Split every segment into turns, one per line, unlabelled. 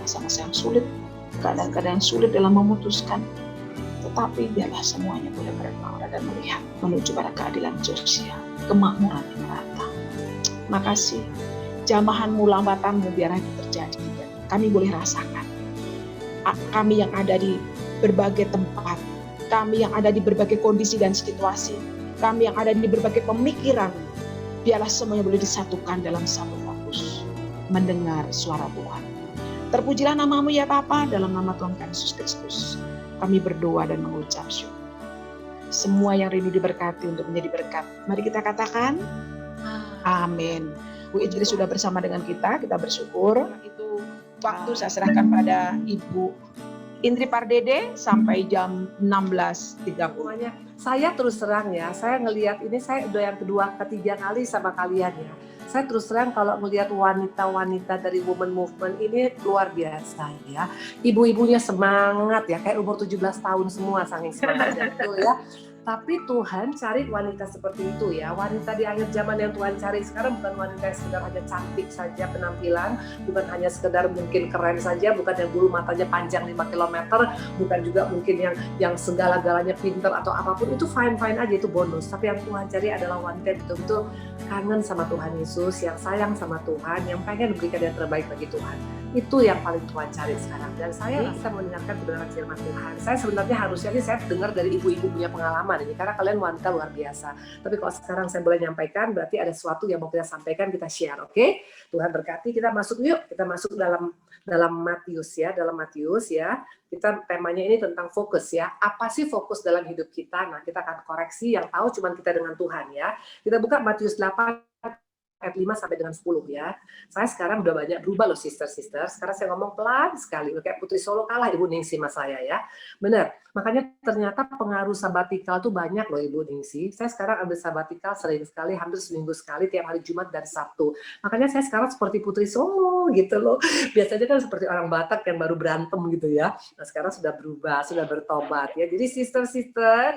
masa-masa yang sulit, keadaan-keadaan yang sulit dalam memutuskan. Tetapi biarlah semuanya boleh bermakna dan melihat menuju pada keadilan sosial, kemakmuran yang merata. Makasih, jamahanmu, lambatanmu biarlah itu terjadi. Kami boleh rasakan. Kami yang ada di berbagai tempat, kami yang ada di berbagai kondisi dan situasi, kami yang ada di berbagai pemikiran, biarlah semuanya boleh disatukan dalam satu fokus, mendengar suara Tuhan. Terpujilah namamu ya Bapa, dalam nama Tuhan Yesus Kristus. Kami berdoa dan mengucap syukur. Semua yang rindu diberkati untuk menjadi berkat. Mari kita katakan, amin. Bu Idri sudah bersama dengan kita bersyukur. Itu waktu saya serahkan pada Ibu Indri Pardede sampai jam 16.30.
Saya terus terang ya, saya ngelihat ini, saya udah yang kedua, ketiga kali sama kalian ya. Saya terus terang kalau melihat wanita-wanita dari Women Movement ini luar biasa ya. Ibu-ibunya semangat ya, kayak umur 17 tahun semua, saking semangatnya betul ya. Tapi Tuhan cari wanita seperti itu ya. Wanita di akhir zaman yang Tuhan cari sekarang bukan wanita yang sekedar hanya cantik saja penampilan, bukan hanya sekedar mungkin keren saja, bukan yang bulu matanya panjang 5 km, bukan juga mungkin yang segala-galanya pinter atau apapun, itu fine-fine aja, itu bonus. Tapi yang Tuhan cari adalah wanita yang betul-betul kangen sama Tuhan Yesus, yang sayang sama Tuhan, yang pengen memberikan yang terbaik bagi Tuhan. Itu yang paling Tuhan cari sekarang. Dan saya bisa mendengarkan kebenaran firman Tuhan. Saya sebenarnya harusnya sih saya dengar dari ibu-ibu punya pengalaman ini, karena kalian wanita luar biasa. Tapi kalau sekarang saya boleh nyampaikan, berarti ada sesuatu yang mau kita sampaikan, kita share, oke? Tuhan berkati. Kita masuk yuk, kita masuk dalam Matius ya, Kita temanya ini tentang fokus ya. Apa sih fokus dalam hidup kita? Nah, kita akan koreksi, yang tahu cuma kita dengan Tuhan ya. Kita buka Matius 8 ayat 5 sampai dengan 10 ya. Saya sekarang udah banyak berubah loh sister. Sekarang saya ngomong pelan sekali. Kayak Putri Solo kalah Ibu Ningsi sama saya ya. Benar. Makanya ternyata pengaruh sabatikal tuh banyak loh Ibu Ningsi. Saya sekarang ambil sabatikal sering sekali, hampir seminggu sekali, tiap hari Jumat dan Sabtu. Makanya saya sekarang seperti Putri Solo gitu loh. Biasanya kan seperti orang Batak yang baru berantem gitu ya. Nah sekarang sudah berubah, sudah bertobat ya. Jadi sister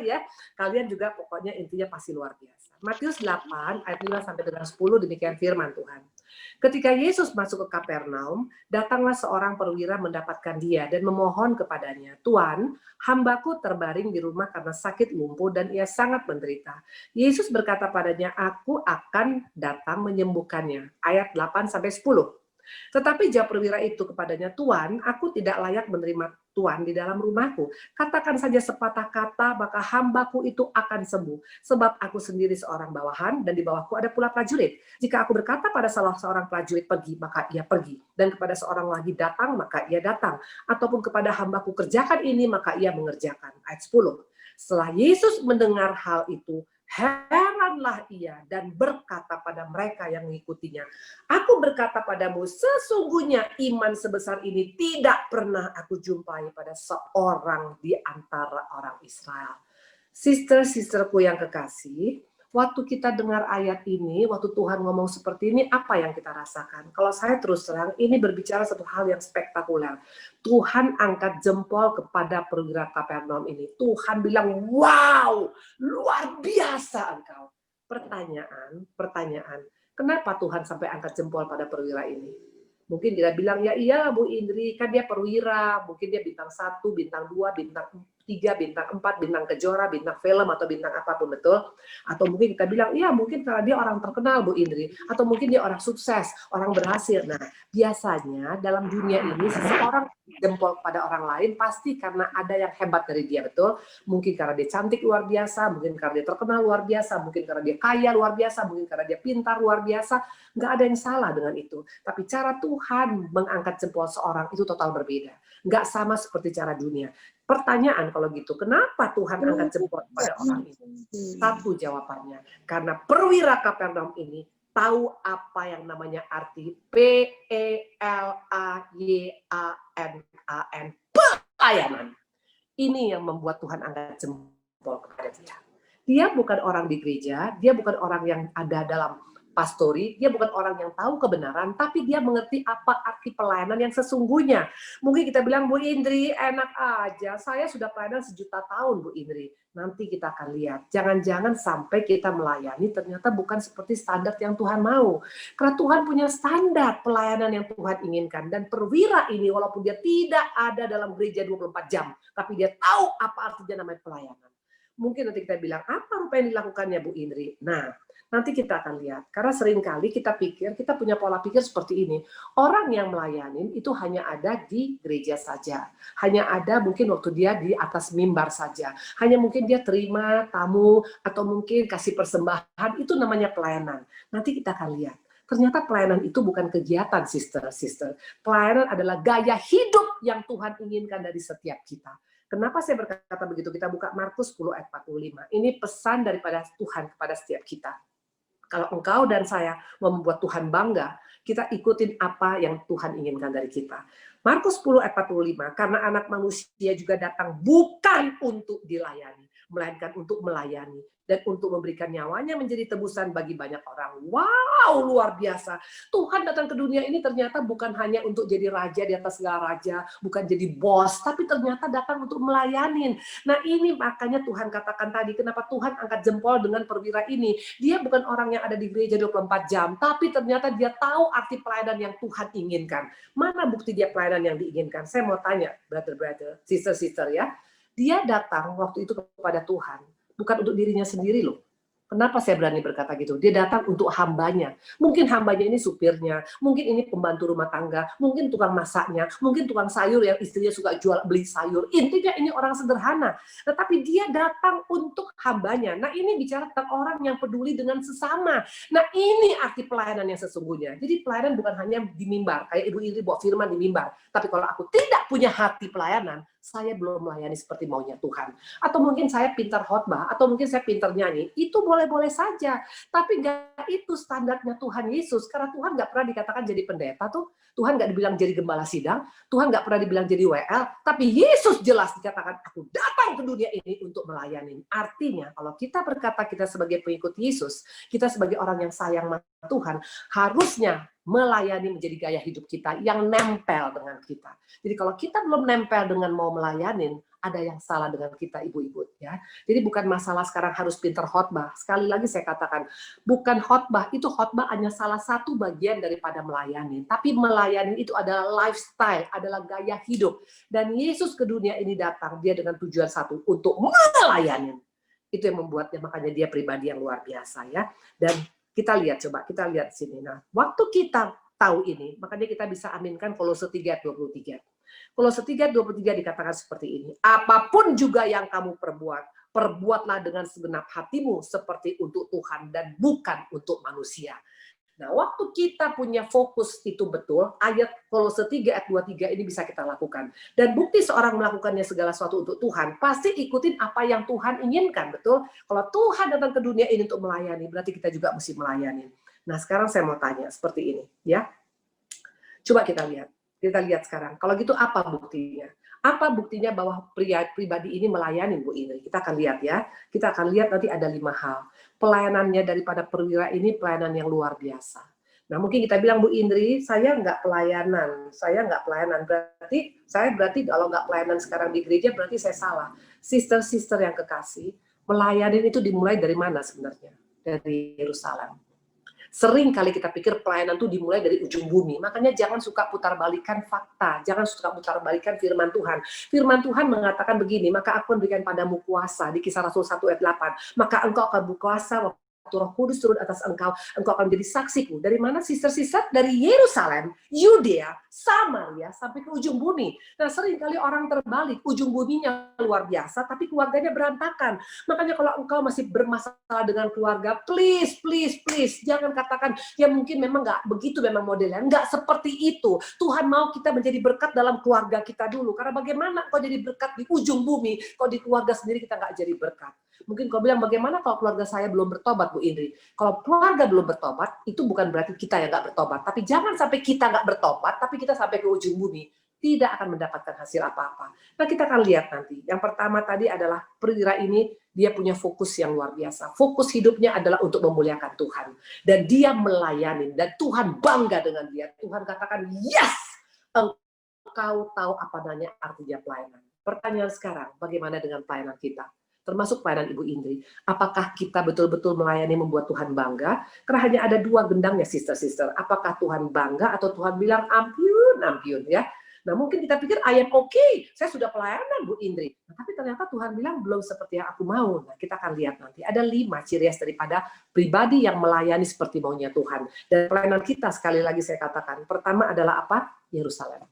ya, kalian juga pokoknya intinya pasti luar biasa. Matius 8 ayat 5 sampai dengan 10 demikian firman Tuhan. Ketika Yesus masuk ke Kapernaum, datanglah seorang perwira mendapatkan dia dan memohon kepadanya, "Tuan, hambaku terbaring di rumah karena sakit lumpuh dan ia sangat menderita." Yesus berkata padanya, "Aku akan datang menyembuhkannya." Ayat 8 sampai 10. Tetapi jawab perwira itu kepadanya, "Tuan, aku tidak layak menerima Tuan di dalam rumahku. Katakan saja sepatah kata, maka hambaku itu akan sembuh. Sebab aku sendiri seorang bawahan, dan di bawahku ada pula prajurit. Jika aku berkata pada salah seorang prajurit pergi, maka ia pergi. Dan kepada seorang lagi datang, maka ia datang. Ataupun kepada hambaku kerjakan ini, maka ia mengerjakan." Ayat 10. Setelah Yesus mendengar hal itu, heranlah ia dan berkata pada mereka yang mengikutinya, "Aku berkata padamu, sesungguhnya iman sebesar ini tidak pernah aku jumpai pada seorang di antara orang Israel." Sister-sisterku yang kekasih, waktu kita dengar ayat ini, waktu Tuhan ngomong seperti ini, apa yang kita rasakan? Kalau saya terus terang, ini berbicara satu hal yang spektakuler. Tuhan angkat jempol kepada perwira Kapernaum ini. Tuhan bilang, "Wow, luar biasa engkau." Pertanyaan, kenapa Tuhan sampai angkat jempol pada perwira ini? Mungkin dia bilang, "Ya iya Bu Indri, kan dia perwira, mungkin dia bintang 1, bintang 2, bintang 3, bintang 4, bintang kejora, bintang film, atau bintang apapun," betul? Atau mungkin kita bilang, "Iya mungkin karena dia orang terkenal Bu Indri," atau mungkin dia orang sukses, orang berhasil. Nah, biasanya dalam dunia ini seseorang jempol pada orang lain pasti karena ada yang hebat dari dia, betul? Mungkin karena dia cantik luar biasa, mungkin karena dia terkenal luar biasa, mungkin karena dia kaya luar biasa, mungkin karena dia pintar luar biasa. Nggak ada yang salah dengan itu. Tapi cara Tuhan mengangkat jempol seorang itu total berbeda. Nggak sama seperti cara dunia. Pertanyaan kalau gitu, kenapa Tuhan angkat jempol pada orang ini? Satu jawabannya, karena perwira Kapernaum ini tahu apa yang namanya arti PELAYANAN, pelayanan. Ini yang membuat Tuhan angkat jempol kepada dia. Dia bukan orang di gereja, dia bukan orang yang ada dalam pastori, dia bukan orang yang tahu kebenaran, tapi dia mengerti apa arti pelayanan yang sesungguhnya. Mungkin kita bilang, Bu Indri, enak aja, saya sudah pelayanan sejuta tahun, Bu Indri. Nanti kita akan lihat, jangan-jangan sampai kita melayani ternyata bukan seperti standar yang Tuhan mau. Karena Tuhan punya standar pelayanan yang Tuhan inginkan. Dan perwira ini, walaupun dia tidak ada dalam gereja 24 jam, tapi dia tahu apa artinya namanya pelayanan. Mungkin nanti kita bilang, apa rupa yang dilakukannya Bu Indri? Nah, nanti kita akan lihat. Karena seringkali kita pikir, kita punya pola pikir seperti ini. Orang yang melayani itu hanya ada di gereja saja. Hanya ada mungkin waktu dia di atas mimbar saja. Hanya mungkin dia terima tamu atau mungkin kasih persembahan. Itu namanya pelayanan. Nanti kita akan lihat. Ternyata pelayanan itu bukan kegiatan, sister. Pelayanan adalah gaya hidup yang Tuhan inginkan dari setiap kita. Kenapa saya berkata begitu? Kita buka Markus 10 ayat 45. Ini pesan daripada Tuhan kepada setiap kita. Kalau engkau dan saya mau membuat Tuhan bangga, kita ikutin apa yang Tuhan inginkan dari kita. Markus 10 ayat 45, karena anak manusia juga datang bukan untuk dilayani, melainkan untuk melayani dan untuk memberikan nyawanya menjadi tebusan bagi banyak orang. Wow, luar biasa. Tuhan datang ke dunia ini ternyata bukan hanya untuk jadi raja di atas segala raja, bukan jadi bos, tapi ternyata datang untuk melayani. Nah ini makanya Tuhan katakan tadi, kenapa Tuhan angkat jempol dengan perwira ini. Dia bukan orang yang ada di gereja 24 jam, tapi ternyata dia tahu arti pelayanan yang Tuhan inginkan. Mana bukti dia pelayanan yang diinginkan? Saya mau tanya, brother, sister ya. Dia datang waktu itu kepada Tuhan, bukan untuk dirinya sendiri loh. Kenapa saya berani berkata gitu? Dia datang untuk hambanya. Mungkin hambanya ini supirnya, mungkin ini pembantu rumah tangga, mungkin tukang masaknya, mungkin tukang sayur yang istrinya suka jual beli sayur. Intinya ini orang sederhana. Tetapi dia datang untuk hambanya. Nah ini bicara tentang orang yang peduli dengan sesama. Nah ini arti pelayanan yang sesungguhnya. Jadi pelayanan bukan hanya di mimbar, kayak Ibu Indri bawa firman di mimbar. Tapi kalau aku tidak punya hati pelayanan, saya belum melayani seperti maunya Tuhan. Atau mungkin saya pintar khotbah, atau mungkin saya pintar nyanyi, itu boleh-boleh saja. Tapi nggak itu standarnya Tuhan Yesus. Karena Tuhan nggak pernah dikatakan jadi pendeta tuh. Tuhan nggak dibilang jadi gembala sidang. Tuhan nggak pernah dibilang jadi WL. Tapi Yesus jelas dikatakan, aku datang ke dunia ini untuk melayani. Artinya, kalau kita berkata kita sebagai pengikut Yesus, kita sebagai orang yang sayang Tuhan, harusnya melayani menjadi gaya hidup kita yang nempel dengan kita. Jadi kalau kita belum nempel dengan mau melayani, ada yang salah dengan kita ibu-ibu ya. Jadi bukan masalah sekarang harus pintar khotbah. Sekali lagi saya katakan, bukan khotbah, itu khotbah hanya salah satu bagian daripada melayani. Tapi melayani itu adalah lifestyle, adalah gaya hidup. Dan Yesus ke dunia ini datang, dia dengan tujuan satu, untuk melayani. Itu yang membuatnya, makanya dia pribadi yang luar biasa ya. Dan kita lihat sini. Nah, waktu kita tahu ini, makanya kita bisa aminkan Kolose 3:23. Kolose 3:23 dikatakan seperti ini. Apapun juga yang kamu perbuat, perbuatlah dengan segenap hatimu seperti untuk Tuhan dan bukan untuk manusia. Nah, waktu kita punya fokus itu betul, ayat Kolose 3:23 ini bisa kita lakukan. Dan bukti seorang melakukannya segala sesuatu untuk Tuhan, pasti ikutin apa yang Tuhan inginkan, betul? Kalau Tuhan datang ke dunia ini untuk melayani, berarti kita juga mesti melayani. Nah, sekarang saya mau tanya seperti ini, ya. Coba kita lihat. Kita lihat sekarang. Kalau gitu apa buktinya? Apa buktinya bahwa pria pribadi ini melayani, Bu Indri? Kita akan lihat ya. Kita akan lihat nanti ada 5 hal. Pelayanannya daripada perwira ini pelayanan yang luar biasa. Nah mungkin kita bilang, Bu Indri, saya nggak pelayanan. Berarti kalau nggak pelayanan sekarang di gereja, berarti saya salah. Sister-sister yang kekasih, melayani itu dimulai dari mana sebenarnya? Dari Yerusalem. Sering kali kita pikir pelayanan itu dimulai dari ujung bumi. Makanya jangan suka putar balikan fakta. Jangan suka putar balikan firman Tuhan. Firman Tuhan mengatakan begini, maka aku memberikan padamu kuasa. Di Kisah Rasul 1 ayat 8. Maka engkau akan berkuasa Roh Kudus turun atas engkau akan menjadi saksiku. Dari mana, sister-sister? Dari Yerusalem, Yudea, Samaria, sampai ke ujung bumi. Nah, sering kali orang terbalik. Ujung buminya luar biasa, tapi keluarganya berantakan. Makanya kalau engkau masih bermasalah dengan keluarga, please, jangan katakan, ya mungkin memang nggak begitu memang modelnya. Nggak seperti itu. Tuhan mau kita menjadi berkat dalam keluarga kita dulu. Karena bagaimana kau jadi berkat di ujung bumi, kau di keluarga sendiri kita nggak jadi berkat. Mungkin kau bilang, bagaimana kalau keluarga saya belum bertobat, Bu Indri? Kalau keluarga belum bertobat, itu bukan berarti kita yang nggak bertobat. Tapi jangan sampai kita nggak bertobat, tapi kita sampai ke ujung bumi. Tidak akan mendapatkan hasil apa-apa. Nah, kita akan lihat nanti. Yang pertama tadi adalah perwira ini Dia punya fokus yang luar biasa. Fokus hidupnya adalah untuk memuliakan Tuhan. Dan dia melayani. Dan Tuhan bangga dengan dia. Tuhan katakan, yes! Engkau tahu apa namanya artinya pelayanan. Pertanyaan sekarang, bagaimana dengan pelayanan kita? Termasuk pelayanan Ibu Indri. Apakah kita betul-betul melayani membuat Tuhan bangga? Karena hanya ada dua gendangnya, sister-sister. Apakah Tuhan bangga atau Tuhan bilang, ampiun, ya? Nah, mungkin kita pikir, I am okay, saya sudah pelayanan Bu Indri. Nah, tapi ternyata Tuhan bilang belum seperti yang aku mau. Nah, kita akan lihat nanti. Ada 5 ciri khas daripada pribadi yang melayani seperti maunya Tuhan. Dan pelayanan kita, sekali lagi saya katakan, pertama adalah apa? Yerusalem.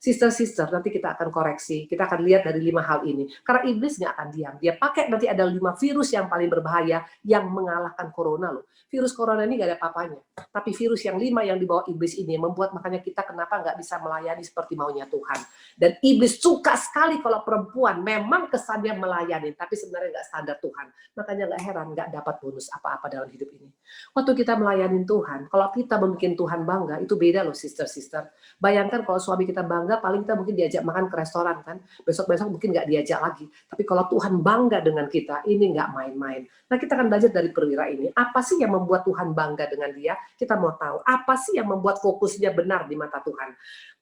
Sister-sister, nanti kita akan koreksi. Kita akan lihat dari 5 hal ini. Karena iblis nggak akan diam. Dia pakai nanti ada 5 virus yang paling berbahaya yang mengalahkan corona loh. Virus corona ini nggak ada apa-apanya. Tapi virus yang 5 yang dibawa iblis ini membuat makanya kita kenapa nggak bisa melayani seperti maunya Tuhan. Dan iblis suka sekali kalau perempuan memang kesannya melayani, tapi sebenarnya nggak standar Tuhan. Makanya nggak heran nggak dapat bonus apa-apa dalam hidup ini. Waktu kita melayani Tuhan, kalau kita membuat Tuhan bangga, itu beda loh sister-sister. Bayangkan kalau suami kita bangga, paling kita mungkin diajak makan ke restoran kan. Besok-besok mungkin nggak diajak lagi. Tapi kalau Tuhan bangga dengan kita, ini nggak main-main. Nah, kita akan belajar dari perwira ini. Apa sih yang membuat Tuhan bangga dengan dia? Kita mau tahu. Apa sih yang membuat fokusnya benar di mata Tuhan?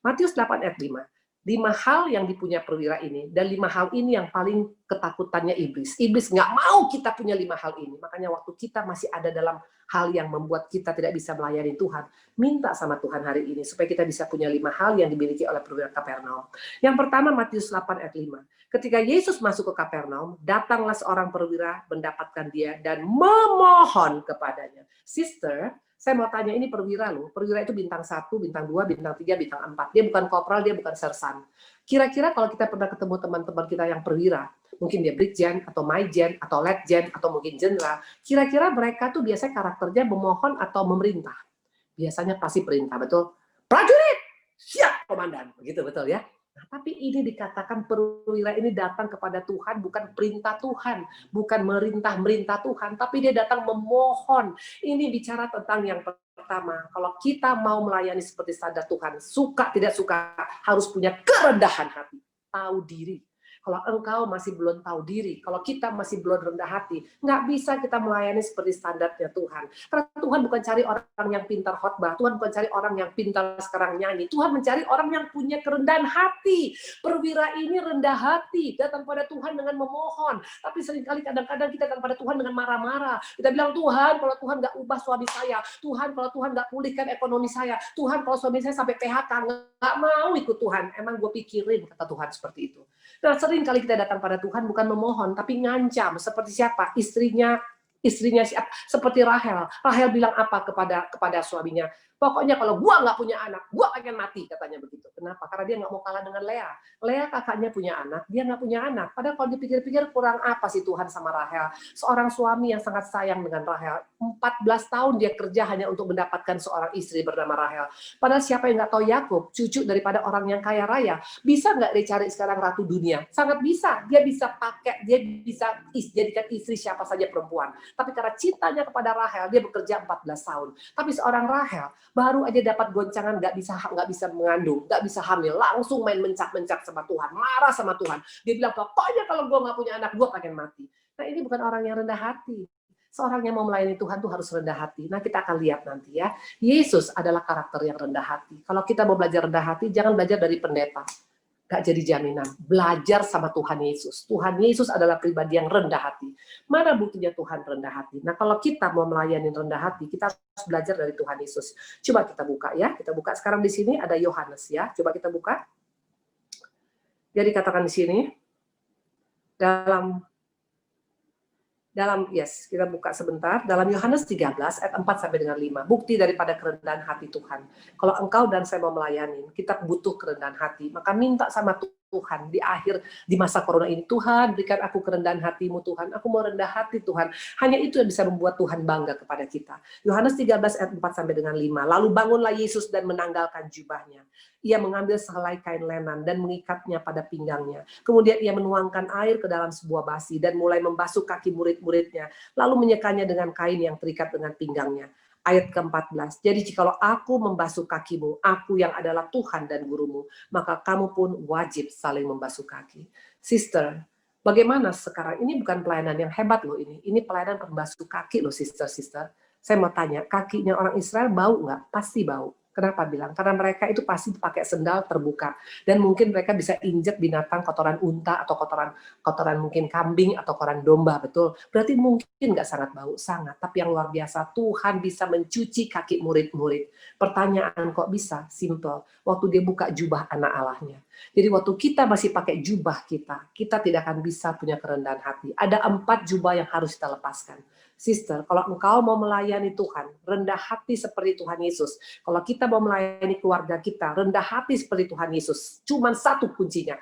Matius 8 ayat 5. 5 hal yang dipunya perwira ini, dan 5 hal ini yang paling ketakutannya iblis. Iblis nggak mau kita punya 5 hal ini. Makanya waktu kita masih ada dalam hal yang membuat kita tidak bisa melayani Tuhan, minta sama Tuhan hari ini supaya kita bisa punya 5 hal yang dimiliki oleh perwira Kapernaum. Yang pertama Matius 8 ayat 5. Ketika Yesus masuk ke Kapernaum, datanglah seorang perwira mendapatkan dia dan memohon kepadanya. Sister, saya mau tanya, ini perwira loh. Perwira itu bintang 1, bintang 2, bintang 3, bintang 4. Dia bukan kopral, dia bukan sersan. Kira-kira kalau kita pernah ketemu teman-teman kita yang perwira, mungkin dia brigjen, atau maijen, atau letjen, atau mungkin jenderal, kira-kira mereka tuh biasanya karakternya memohon atau memerintah. Biasanya pasti perintah, betul? Prajurit, siap komandan. Begitu, betul ya? Nah, tapi ini dikatakan perwira ini datang kepada Tuhan, bukan perintah Tuhan, bukan merintah-merintah Tuhan, tapi dia datang memohon. Ini bicara tentang yang pertama, kalau kita mau melayani seperti standar Tuhan, suka tidak suka, harus punya kerendahan hati, tahu diri. Kalau engkau masih belum tahu diri, kalau kita masih belum rendah hati, nggak bisa kita melayani seperti standarnya Tuhan. Karena Tuhan bukan cari orang yang pintar khotbah, Tuhan bukan cari orang yang pintar sekarang nyanyi, Tuhan mencari orang yang punya kerendahan hati. Perwira ini rendah hati, datang pada Tuhan dengan memohon. Tapi seringkali kadang-kadang kita datang pada Tuhan dengan marah-marah. Kita bilang, Tuhan kalau Tuhan nggak ubah suami saya, Tuhan kalau Tuhan nggak pulihkan ekonomi saya, Tuhan kalau suami saya sampai PHK, nggak mau ikut Tuhan. Emang gue pikirin, kata Tuhan seperti itu. Dan sering kali kita datang pada Tuhan bukan memohon, tapi ngancam. Seperti siapa? Istrinya siapa? Seperti Rahel. Rahel bilang apa kepada suaminya? Pokoknya kalau gua nggak punya anak, gua pengen mati, katanya begitu. Kenapa? Karena dia nggak mau kalah dengan Lea. Lea kakaknya punya anak, dia nggak punya anak. Padahal kalau dipikir-pikir kurang apa sih Tuhan sama Rahel? Seorang suami yang sangat sayang dengan Rahel. 14 tahun dia kerja hanya untuk mendapatkan seorang istri bernama Rahel. Padahal siapa yang nggak tahu Yakub, cucu daripada orang yang kaya raya, bisa nggak dia cari sekarang ratu dunia? Sangat bisa. Dia bisa pakai, dia bisa jadikan istri siapa saja perempuan. Tapi karena cintanya kepada Rahel, dia bekerja 14 tahun. Tapi seorang Rahel baru aja dapat goncangan, nggak bisa mengandung, nggak bisa hamil, langsung main mencak-mencak sama Tuhan, marah sama Tuhan. Dia bilang, pokoknya kalau gue nggak punya anak, gue pengen mati. Nah, ini bukan orang yang rendah hati. Seorang yang mau melayani Tuhan tuh harus rendah hati. Nah, kita akan lihat nanti ya. Yesus adalah karakter yang rendah hati. Kalau kita mau belajar rendah hati, jangan belajar dari pendeta. Gak jadi jaminan. Belajar sama Tuhan Yesus. Tuhan Yesus adalah pribadi yang rendah hati. Mana buktinya Tuhan rendah hati? Nah, kalau kita mau melayani rendah hati, kita harus belajar dari Tuhan Yesus. Coba kita buka ya. Kita buka sekarang di sini ada Yohanes ya. Coba kita buka. Jadi katakan di sini dalam kita buka sebentar, dalam Yohanes 13 ayat 4 sampai dengan 5, bukti daripada kerendahan hati Tuhan. Kalau engkau dan saya mau melayani, kita butuh kerendahan hati, maka minta sama Tuhan di masa corona ini, Tuhan berikan aku kerendahan hatimu Tuhan, aku mau rendah hati Tuhan. Hanya itu yang bisa membuat Tuhan bangga kepada kita. Yohanes 13 ayat 4 sampai dengan 5, lalu bangunlah Yesus dan menanggalkan jubahnya. Ia mengambil sehelai kain lenan dan mengikatnya pada pinggangnya. Kemudian ia menuangkan air ke dalam sebuah basi dan mulai membasuh kaki murid-muridnya, lalu menyekanya dengan kain yang terikat dengan pinggangnya. Ayat ke-14, jadi jikalau aku membasuh kakimu, aku yang adalah Tuhan dan gurumu, maka kamu pun wajib saling membasuh kaki. Sister, Bagaimana sekarang? Ini bukan pelayanan yang hebat loh ini. Ini pelayanan pembasuh kaki loh, sister-sister. Saya mau tanya, kakinya orang Israel bau nggak? Pasti bau. Kenapa bilang? Karena mereka itu pasti pakai sendal terbuka. Dan mungkin mereka bisa injek binatang, kotoran unta, atau kotoran mungkin kambing, atau kotoran domba, betul? Berarti mungkin nggak sangat bau, sangat. Tapi yang luar biasa, Tuhan bisa mencuci kaki murid-murid. Pertanyaan kok bisa? Simple. Waktu dia buka jubah anak Allahnya. Jadi waktu kita masih pakai jubah kita tidak akan bisa punya kerendahan hati. Ada 4 jubah yang harus kita lepaskan. Sister, kalau engkau mau melayani Tuhan, rendah hati seperti Tuhan Yesus. Kalau kita mau melayani keluarga kita, rendah hati seperti Tuhan Yesus. Cuman satu kuncinya,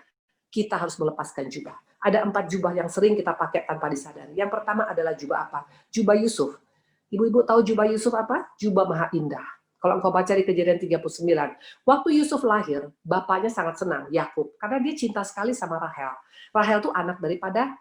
kita harus melepaskan jubah. Ada 4 jubah yang sering kita pakai tanpa disadari. Yang pertama adalah jubah apa? Jubah Yusuf. Ibu-ibu tahu jubah Yusuf apa? Jubah maha indah. Kalau engkau baca di Kejadian 39, waktu Yusuf lahir, bapaknya sangat senang, Yakub, karena dia cinta sekali sama Rahel. Rahel itu anak daripada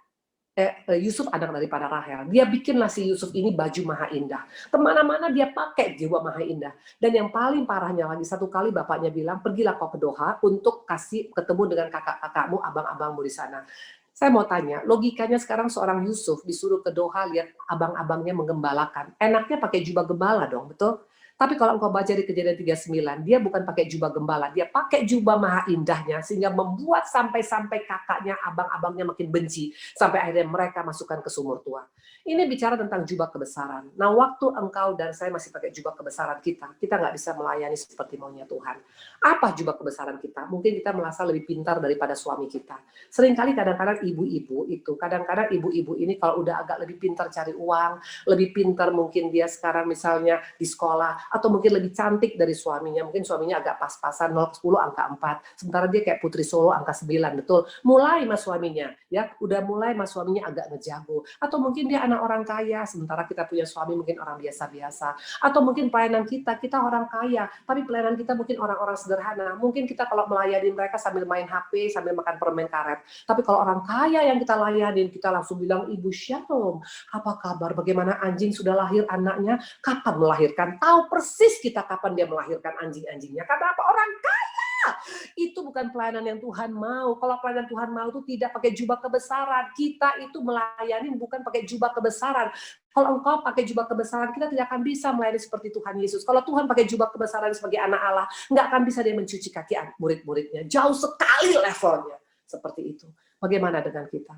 Yusuf, anak daripada Rahel. Dia bikinlah si Yusuf ini baju maha indah. Kemana-mana dia pakai jubah maha indah. Dan yang paling parahnya lagi, satu kali bapaknya bilang, pergilah kau ke Doha untuk kasih ketemu dengan kakak-kakakmu, abang-abangmu di sana. Saya mau tanya, logikanya sekarang seorang Yusuf disuruh ke Doha lihat abang-abangnya menggembalakan. Enaknya pakai jubah gembala dong, betul? Tapi kalau engkau baca di Kejadian 39, dia bukan pakai jubah gembala, dia pakai jubah maha indahnya, sehingga membuat sampai-sampai kakaknya, abang-abangnya makin benci, sampai akhirnya mereka masukkan ke sumur tua. Ini bicara tentang jubah kebesaran. Nah, waktu engkau dan saya masih pakai jubah kebesaran kita nggak bisa melayani seperti maunya Tuhan. Apa jubah kebesaran kita? Mungkin kita merasa lebih pintar daripada suami kita. Seringkali kadang-kadang ibu-ibu ini kalau udah agak lebih pintar cari uang, lebih pintar mungkin dia sekarang misalnya di sekolah, atau mungkin lebih cantik dari suaminya, mungkin suaminya agak pas-pasan 0 ke 10 angka 4, sementara dia kayak Putri Solo angka 9, betul. Mulai mas suaminya, ya, udah mulai mas suaminya agak ngejago, atau mungkin dia anak orang kaya, sementara kita punya suami mungkin orang biasa-biasa, atau mungkin pelayanan kita orang kaya, tapi pelayanan kita mungkin orang-orang sederhana, mungkin kita kalau melayani mereka sambil main HP, sambil makan permen karet, tapi kalau orang kaya yang kita layanin, kita langsung bilang, Ibu Shalom, apa kabar, bagaimana anjing sudah lahir anaknya, kapan melahirkan, tahu persis kita kapan dia melahirkan anjing-anjingnya, karena apa? Orang kaya. Itu bukan pelayanan yang Tuhan mau. Kalau pelayanan Tuhan mau itu tidak pakai jubah kebesaran. Kita itu melayani bukan pakai jubah kebesaran. Kalau engkau pakai jubah kebesaran, kita tidak akan bisa melayani seperti Tuhan Yesus. Kalau Tuhan pakai jubah kebesaran sebagai anak Allah, nggak akan bisa dia mencuci kaki murid-muridnya. Jauh sekali levelnya. Seperti itu. Bagaimana dengan kita?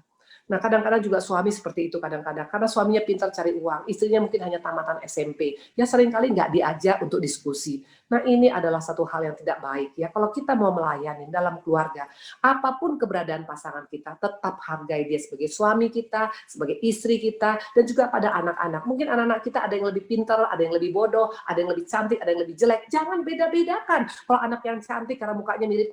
Nah, kadang-kadang juga suami seperti itu kadang-kadang. Karena suaminya pintar cari uang, istrinya mungkin hanya tamatan SMP. Ya seringkali nggak diajak untuk diskusi. Nah, ini adalah satu hal yang tidak baik. Ya, kalau kita mau melayani dalam keluarga, apapun keberadaan pasangan kita, tetap hargai dia sebagai suami kita, sebagai istri kita, dan juga pada anak-anak. Mungkin anak-anak kita ada yang lebih pintar, ada yang lebih bodoh, ada yang lebih cantik, ada yang lebih jelek. Jangan beda-bedakan. Kalau anak yang cantik karena mukanya mirip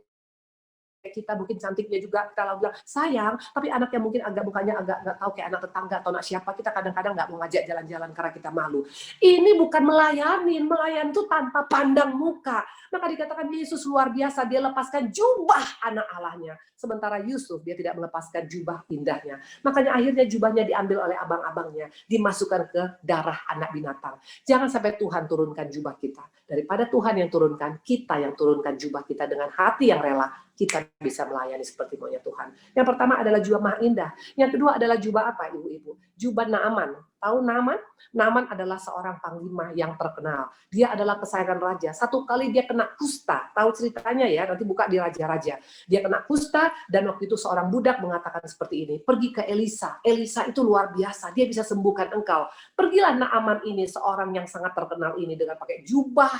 kita, mungkin cantiknya juga, kita lalu bilang sayang, tapi anak yang mungkin agak mukanya agak nggak tahu kayak anak tetangga atau anak siapa, kita kadang-kadang nggak mau ngajak jalan-jalan karena kita malu. Ini bukan melayani itu tanpa pandang muka. Maka dikatakan Yesus luar biasa, dia lepaskan jubah anak Allahnya. Sementara Yusuf, dia tidak melepaskan jubah indahnya. Makanya akhirnya jubahnya diambil oleh abang-abangnya, dimasukkan ke darah anak binatang. Jangan sampai Tuhan turunkan jubah kita. Daripada Tuhan yang turunkan, kita yang turunkan jubah kita dengan hati yang rela, kita bisa melayani seperti maunya Tuhan. Yang pertama adalah jubah maha indah. Yang kedua adalah jubah apa, ibu-ibu? Jubah Naaman. Tahu Naaman? Naaman adalah seorang panglima yang terkenal. Dia adalah kesayangan raja. Satu kali dia kena kusta. Tahu ceritanya ya, nanti buka di Raja-Raja. Dia kena kusta, dan waktu itu seorang budak mengatakan seperti ini, pergi ke Elisa. Elisa itu luar biasa, dia bisa sembuhkan engkau. Pergilah Naaman ini, seorang yang sangat terkenal ini, dengan pakai jubah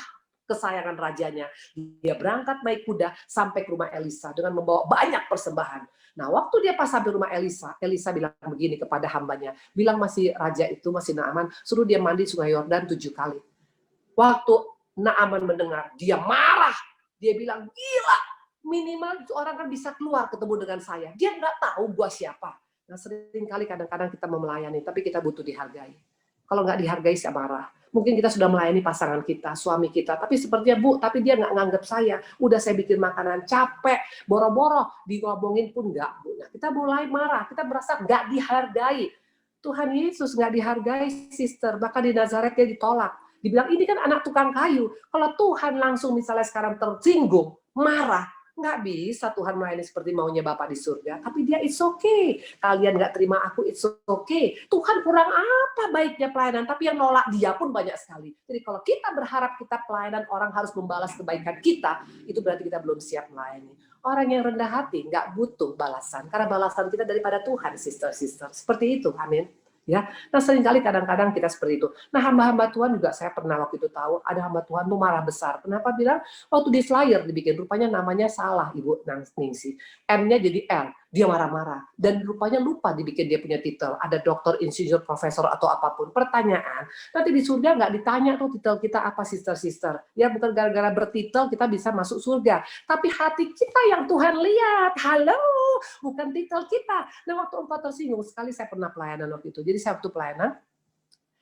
kesayangan rajanya. Dia berangkat naik kuda sampai ke rumah Elisa dengan membawa banyak persembahan. Nah, waktu dia pas sampai rumah Elisa, Elisa bilang begini kepada hambanya, bilang masih raja itu, masih Naaman, suruh dia mandi sungai Yordan 7 kali. Waktu Naaman mendengar, dia marah. Dia bilang, gila, minimal orang kan bisa keluar ketemu dengan saya. Dia nggak tahu gua siapa. Nah, seringkali kadang-kadang kita mau melayani, tapi kita butuh dihargai. Kalau nggak dihargai, saya marah. Mungkin kita sudah melayani pasangan kita, suami kita, tapi sepertinya Bu, tapi dia nggak nganggap saya. Udah saya bikin makanan capek, boro-boro, ngomongin pun nggak, Bu. Nah, kita mulai marah, kita merasa nggak dihargai. Tuhan Yesus nggak dihargai, sister. Bahkan di Nazaret dia ditolak. Dibilang, ini kan anak tukang kayu. Kalau Tuhan langsung misalnya sekarang tersinggung, marah, Nggak bisa Tuhan melayani seperti maunya Bapa di surga. Tapi dia it's okay. Kalian nggak terima aku, it's okay. Tuhan kurang apa baiknya pelayanan, tapi yang nolak dia pun banyak sekali. Jadi kalau kita berharap kita pelayanan orang harus membalas kebaikan kita, itu berarti kita belum siap melayani. Orang yang rendah hati nggak butuh balasan, karena balasan kita daripada Tuhan, sister-sister. Seperti itu, amin. Ya, nah seringkali kadang-kadang kita seperti itu. Nah hamba-hamba Tuhan juga saya pernah waktu itu tahu ada hamba Tuhan tuh marah besar. Kenapa bilang waktu di flyer dibikin rupanya namanya salah Ibu Ningsi, M-nya jadi L, dia marah-marah dan rupanya lupa dibikin dia punya titel. Ada dokter, insinyur, profesor atau apapun. Pertanyaan, nanti di surga nggak ditanya tuh titel kita apa sister-sister. Ya bukan gara-gara bertitel kita bisa masuk surga, tapi hati kita yang Tuhan lihat. Halo, bukan titel kita. Nah waktu engkau tersinggung sekali, saya pernah pelayanan waktu itu. Jadi saya waktu pelayanan,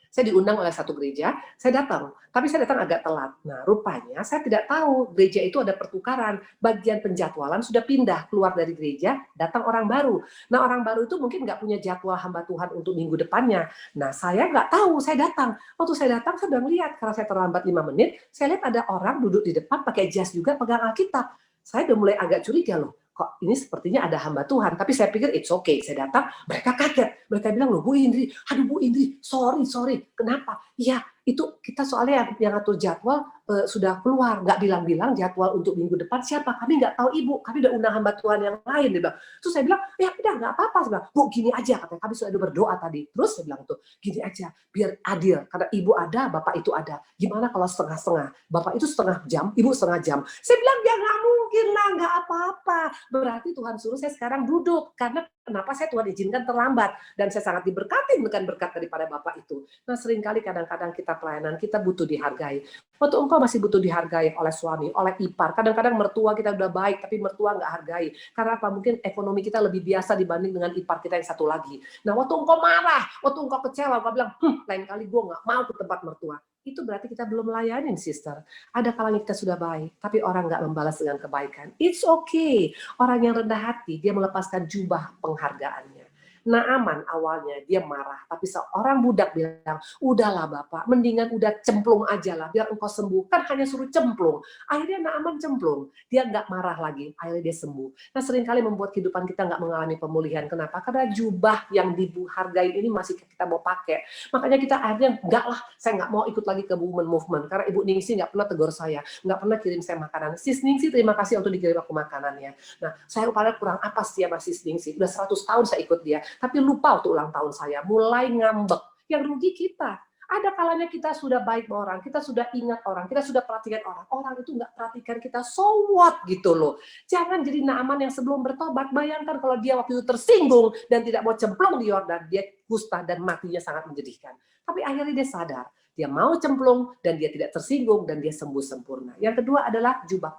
saya diundang oleh satu gereja, saya datang. Tapi saya datang agak telat. Nah, rupanya saya tidak tahu gereja itu ada pertukaran. Bagian penjadwalan sudah pindah keluar dari gereja, datang orang baru. Nah, orang baru itu mungkin nggak punya jadwal hamba Tuhan untuk minggu depannya. Nah, saya nggak tahu, saya datang. Waktu saya datang, saya udah melihat, karena saya terlambat 5 menit, saya lihat ada orang duduk di depan, pakai jas juga, pegang Alkitab. Saya udah mulai agak curiga loh. Kok ini sepertinya ada hamba Tuhan, tapi saya pikir it's okay. Saya datang, mereka kaget, mereka bilang loh Bu Indri, aduh Bu Indri, sorry, kenapa? Iya, itu kita soalnya yang atur jadwal sudah keluar, nggak bilang-bilang jadwal untuk minggu depan siapa, kami nggak tahu Ibu, kami udah undang hamba Tuhan yang lain. Dia bilang. Terus saya bilang, ya udah nggak apa-apa, saya bilang, Bu gini aja, katanya kami sudah berdoa tadi. Terus saya bilang tuh, gini aja, biar adil, karena Ibu ada, Bapak itu ada. Gimana kalau setengah-setengah, Bapak itu setengah jam, Ibu setengah jam. Saya bilang, ya nggak mungkin lah, nggak apa-apa. Berarti Tuhan suruh saya sekarang duduk, karena kenapa saya Tuhan izinkan terlambat, dan saya sangat diberkati dengan berkat daripada Bapak itu. Nah seringkali kadang-kadang kita pelayanan, kita butuh dihargai. Waktu engkau masih butuh dihargai oleh suami, oleh ipar. Kadang-kadang mertua kita udah baik, tapi mertua nggak hargai. Karena apa? Mungkin ekonomi kita lebih biasa dibanding dengan ipar kita yang satu lagi. Nah waktu engkau marah, waktu engkau kecewa, engkau bilang, lain kali gue nggak mau ke tempat mertua. Itu berarti kita belum melayanin, sister. Ada kalanya kita sudah baik, tapi orang nggak membalas dengan kebaikan. It's okay. Orang yang rendah hati, dia melepaskan jubah penghargaannya. Naaman awalnya dia marah, tapi seorang budak bilang, udahlah Bapak, mendingan udah cemplung aja lah, biar engkau sembuh. Kan hanya suruh cemplung. Akhirnya Naaman cemplung. Dia nggak marah lagi, akhirnya dia sembuh. Nah seringkali membuat kehidupan kita nggak mengalami pemulihan. Kenapa? Karena jubah yang dihargai ini masih kita mau pakai. Makanya kita akhirnya, enggak lah, saya nggak mau ikut lagi ke Women Movement. Karena Ibu Ningsi nggak pernah tegur saya, nggak pernah kirim saya makanan. Sis Ningsi terima kasih untuk dikirim aku makanannya. Nah saya pada kurang apa sih sama Sis Ningsi? Udah 100 tahun saya ikut dia. Tapi lupa waktu ulang tahun saya, mulai ngambek. Yang rugi kita. Ada kalanya kita sudah baik sama orang, kita sudah ingat orang, kita sudah perhatikan orang. Orang itu nggak perhatikan kita, so what gitu loh. Jangan jadi Naaman yang sebelum bertobat. Bayangkan kalau dia waktu itu tersinggung dan tidak mau cemplung di Yordan, dia kusta dan matinya sangat menyedihkan. Tapi akhirnya dia sadar, dia mau cemplung dan dia tidak tersinggung dan dia sembuh sempurna. Yang kedua adalah jubah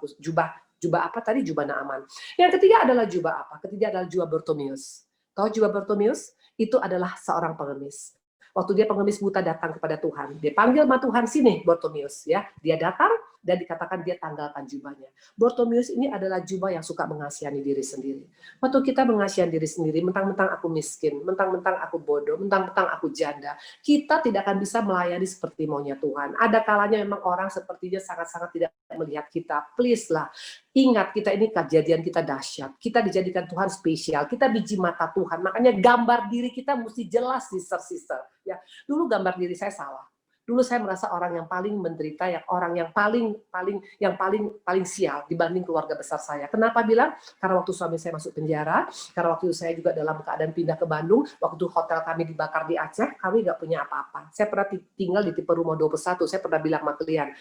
apa tadi? Jubah Naaman. Yang ketiga adalah jubah apa? Ketiga adalah jubah Bartimeus. Tahu jubah Bartimeus? Itu adalah seorang pengemis. Waktu dia pengemis buta datang kepada Tuhan, dia panggil sama Tuhan, sini Bartimeus, ya. Dia datang dan dikatakan dia tanggalkan jubahnya. Bartimeus ini adalah jubah yang suka mengasihani diri sendiri. Waktu kita mengasihi diri sendiri, mentang-mentang aku miskin, mentang-mentang aku bodoh, mentang-mentang aku janda, kita tidak akan bisa melayani seperti maunya Tuhan. Ada kalanya memang orang sepertinya sangat-sangat tidak melihat kita. Please lah, ingat kita ini kejadian kita dahsyat. Kita dijadikan Tuhan spesial. Kita biji mata Tuhan. Makanya gambar diri kita mesti jelas, sister-sister. Ya, dulu gambar diri saya salah. Dulu saya merasa orang yang paling menderita, orang yang paling sial dibanding keluarga besar saya. Kenapa bilang? Karena waktu suami saya masuk penjara, karena waktu itu saya juga dalam keadaan pindah ke Bandung, waktu hotel kami dibakar di Aceh, kami nggak punya apa-apa. Saya pernah tinggal di tipe rumah 21, saya pernah bilang sama klien,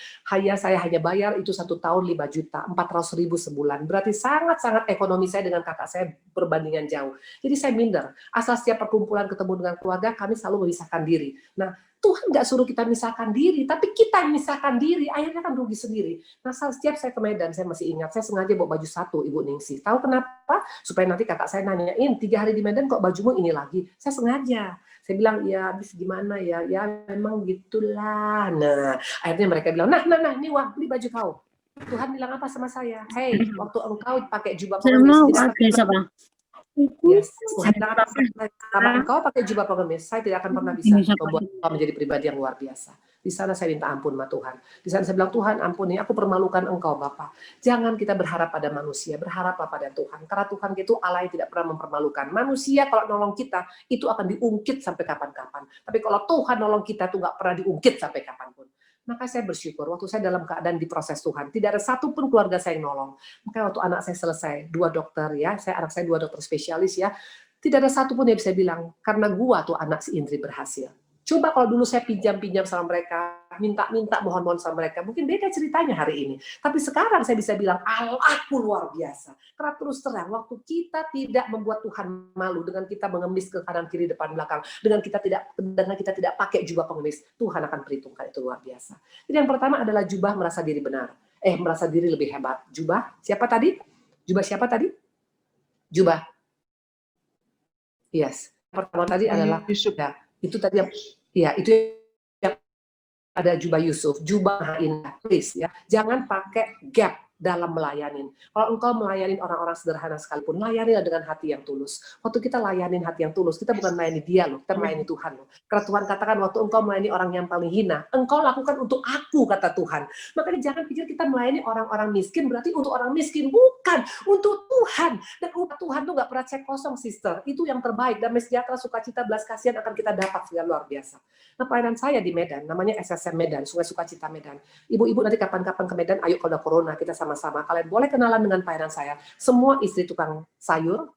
saya hanya bayar itu 1 tahun 5 juta, 400.000 sebulan. Berarti sangat-sangat ekonomi saya dengan kakak saya perbandingan jauh. Jadi saya minder. Asal setiap perkumpulan ketemu dengan keluarga, kami selalu memisahkan diri. Nah, Tuhan nggak suruh kita misahkan diri, tapi kita yang misahkan diri, akhirnya kan rugi sendiri. Nah, setiap saya ke Medan, saya masih ingat, saya sengaja bawa baju satu, Ibu Ningsi. Tahu kenapa? Supaya nanti kakak saya nanyain, 3 hari di Medan kok bajumu ini lagi? Saya sengaja. Saya bilang, ya habis gimana ya? Ya memang gitulah. Nah, akhirnya mereka bilang, nah, ini wah, beli baju kau. Tuhan bilang apa sama saya? Hey, waktu engkau pakai jubah pengemis, tidak Yes, Tuhan karena engkau pakai jubah pengemis, saya tidak akan pernah bisa membuat engkau menjadi pribadi yang luar biasa. Di sana saya minta ampun sama Tuhan. Di sana saya bilang, Tuhan ampuni, aku permalukan engkau Bapa. Jangan kita berharap pada manusia, berharaplah pada Tuhan. Karena Tuhan itu Allah yang tidak pernah mempermalukan. Manusia kalau nolong kita, itu akan diungkit sampai kapan-kapan. Tapi kalau Tuhan nolong kita, itu nggak pernah diungkit sampai kapanpun. Maka saya bersyukur, waktu saya dalam keadaan diproses Tuhan, tidak ada satupun keluarga saya yang nolong. Makanya waktu anak saya selesai, 2 dokter ya, anak saya 2 dokter spesialis ya, tidak ada satupun yang bisa bilang, karena gua tuh anak si Indri berhasil. Coba kalau dulu saya pinjam-pinjam sama mereka, minta-minta, mohon-mohon sama mereka, mungkin beda ceritanya hari ini. Tapi sekarang saya bisa bilang, Allahku luar biasa. Karena terus terang, waktu kita tidak membuat Tuhan malu, dengan kita mengemis ke kanan, kiri, depan, belakang, dengan kita tidak pakai jubah pengemis, Tuhan akan perhitungkan, itu luar biasa. Jadi yang pertama adalah jubah merasa diri benar. Merasa diri lebih hebat. Jubah, siapa tadi? Jubah siapa tadi? Jubah. Yes. Pertama tadi adalah Yusuf. Ya, itu tadi yang itu yang ada jubah Yusuf, jubah indah, please ya. Jangan pakai gap dalam melayanin. Kalau engkau melayanin orang-orang sederhana sekalipun, layanilah dengan hati yang tulus. Waktu kita layanin hati yang tulus, kita bukan melayani dia loh, kita melayani Tuhan loh. Karena Tuhan katakan waktu engkau melayani orang yang paling hina, engkau lakukan untuk aku, kata Tuhan. Makanya jangan pikir kita melayani orang-orang miskin berarti untuk orang miskin, bukan, untuk Tuhan. Dan upah Tuhan tuh nggak pernah cek kosong, sister. Itu yang terbaik. Damai sejahtera, sukacita, belas kasihan akan kita dapat, segala luar biasa. Nah, pelayanan saya di Medan, namanya SSM Medan, Sungai Sukacita Medan. Ibu-ibu nanti kapan-kapan ke Medan, ayo kalau ada corona, kita sama-sama. Kalian boleh kenalan dengan pelayanan saya. Semua istri tukang sayur,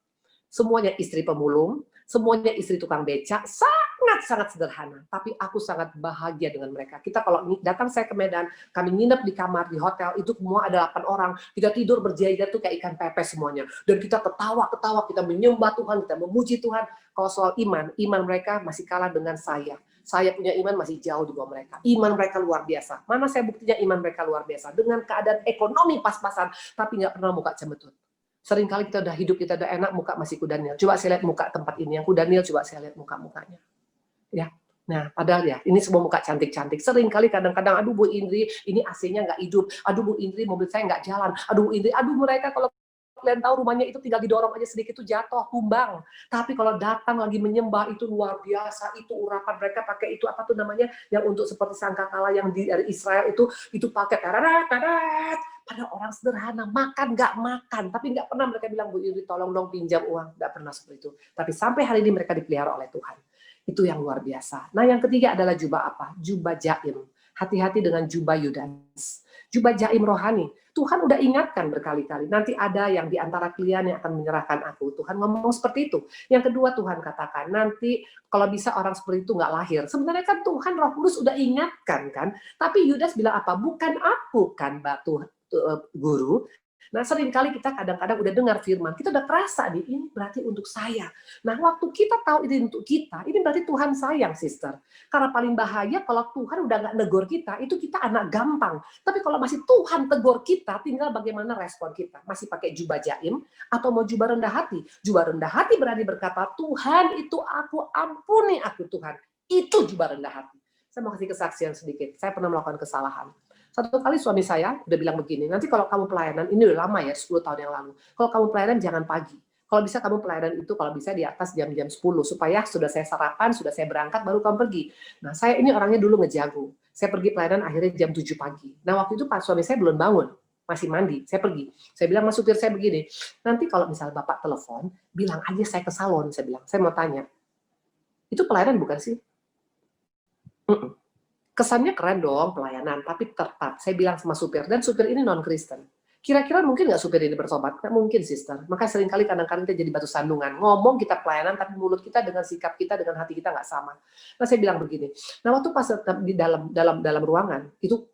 semuanya istri pemulung, semuanya istri tukang becak, sangat-sangat sederhana. Tapi aku sangat bahagia dengan mereka. Kita kalau datang saya ke Medan, kami nginep di kamar, di hotel, itu semua ada 8 orang. Kita tidur berjajar tuh kayak ikan pepes semuanya. Dan kita ketawa-ketawa, kita menyembah Tuhan, kita memuji Tuhan. Kalau soal iman mereka masih kalah dengan saya. Saya punya iman masih jauh di bawah mereka. Iman mereka luar biasa. Mana saya buktinya iman mereka luar biasa? Dengan keadaan ekonomi pas-pasan, tapi nggak pernah muka cembetut. Seringkali kita udah hidup, kita udah enak, muka masih kuda Nil. Coba saya lihat muka tempat ini. Yang kuda Nil, coba saya lihat muka-mukanya. Ya. Nah, padahal ya, ini semua muka cantik-cantik. Seringkali kadang-kadang, aduh Bu Indri, ini AC-nya nggak hidup. Aduh Bu Indri, mobil saya nggak jalan. Aduh Bu Indri, aduh mereka kalau kalian tahu rumahnya itu tinggal didorong aja sedikit itu jatuh, tumbang. Tapi kalau datang lagi menyembah itu luar biasa, itu urapan mereka pakai itu apa tuh namanya yang untuk seperti sangkakala yang dari Israel itu pakai tararat. Pada orang sederhana makan nggak makan, tapi nggak pernah mereka bilang Bu Indri tolong dong pinjam uang, nggak pernah seperti itu. Tapi sampai hari ini mereka dipelihara oleh Tuhan. Itu yang luar biasa. Nah yang ketiga adalah jubah apa? Jubah jaim. Hati-hati dengan jubah Yudas. Jubah jaim rohani. Tuhan udah ingatkan berkali-kali, nanti ada yang di antara kalian yang akan menyerahkan aku. Tuhan ngomong seperti itu. Yang kedua Tuhan katakan, nanti kalau bisa orang seperti itu nggak lahir. Sebenarnya kan Tuhan Roh Kudus udah ingatkan kan. Tapi Yudas bilang apa? Bukan aku kan batu guru. Nah seringkali kita kadang-kadang udah dengar firman, kita udah kerasa nih, ini berarti untuk saya. Nah waktu kita tahu ini untuk kita, ini berarti Tuhan sayang, sister. Karena paling bahaya kalau Tuhan udah nggak negor kita, itu kita anak gampang. Tapi kalau masih Tuhan tegur kita, tinggal bagaimana respon kita. Masih pakai jubah jaim, atau mau jubah rendah hati? Jubah rendah hati berani berkata, Tuhan itu aku, ampuni aku Tuhan. Itu jubah rendah hati. Saya mau kasih kesaksian sedikit. Saya pernah melakukan kesalahan. Satu kali suami saya udah bilang begini, nanti kalau kamu pelayanan, ini udah lama ya, 10 tahun yang lalu. Kalau kamu pelayanan jangan pagi. Kalau bisa kamu pelayanan itu kalau bisa di atas jam-jam 10 supaya sudah saya sarapan, sudah saya berangkat baru kamu pergi. Nah, saya ini orangnya dulu ngejago. Saya pergi pelayanan akhirnya jam 7 pagi. Nah, waktu itu pas suami saya belum bangun, masih mandi. Saya pergi. Saya bilang sama supir saya begini, nanti kalau misalnya Bapak telepon, bilang aja saya ke salon, saya bilang. Saya mau tanya. Itu pelayanan bukan sih? Kesannya keren dong pelayanan, tapi tepat. Saya bilang sama supir, dan supir ini non-Kristen. Kira-kira mungkin nggak supir ini bertobat? Nggak mungkin, sister. Maka seringkali kadang-kadang kita jadi batu sandungan. Ngomong kita pelayanan, tapi mulut kita dengan sikap kita, dengan hati kita nggak sama. Nah, saya bilang begini. Nah, waktu pas di dalam ruangan, itu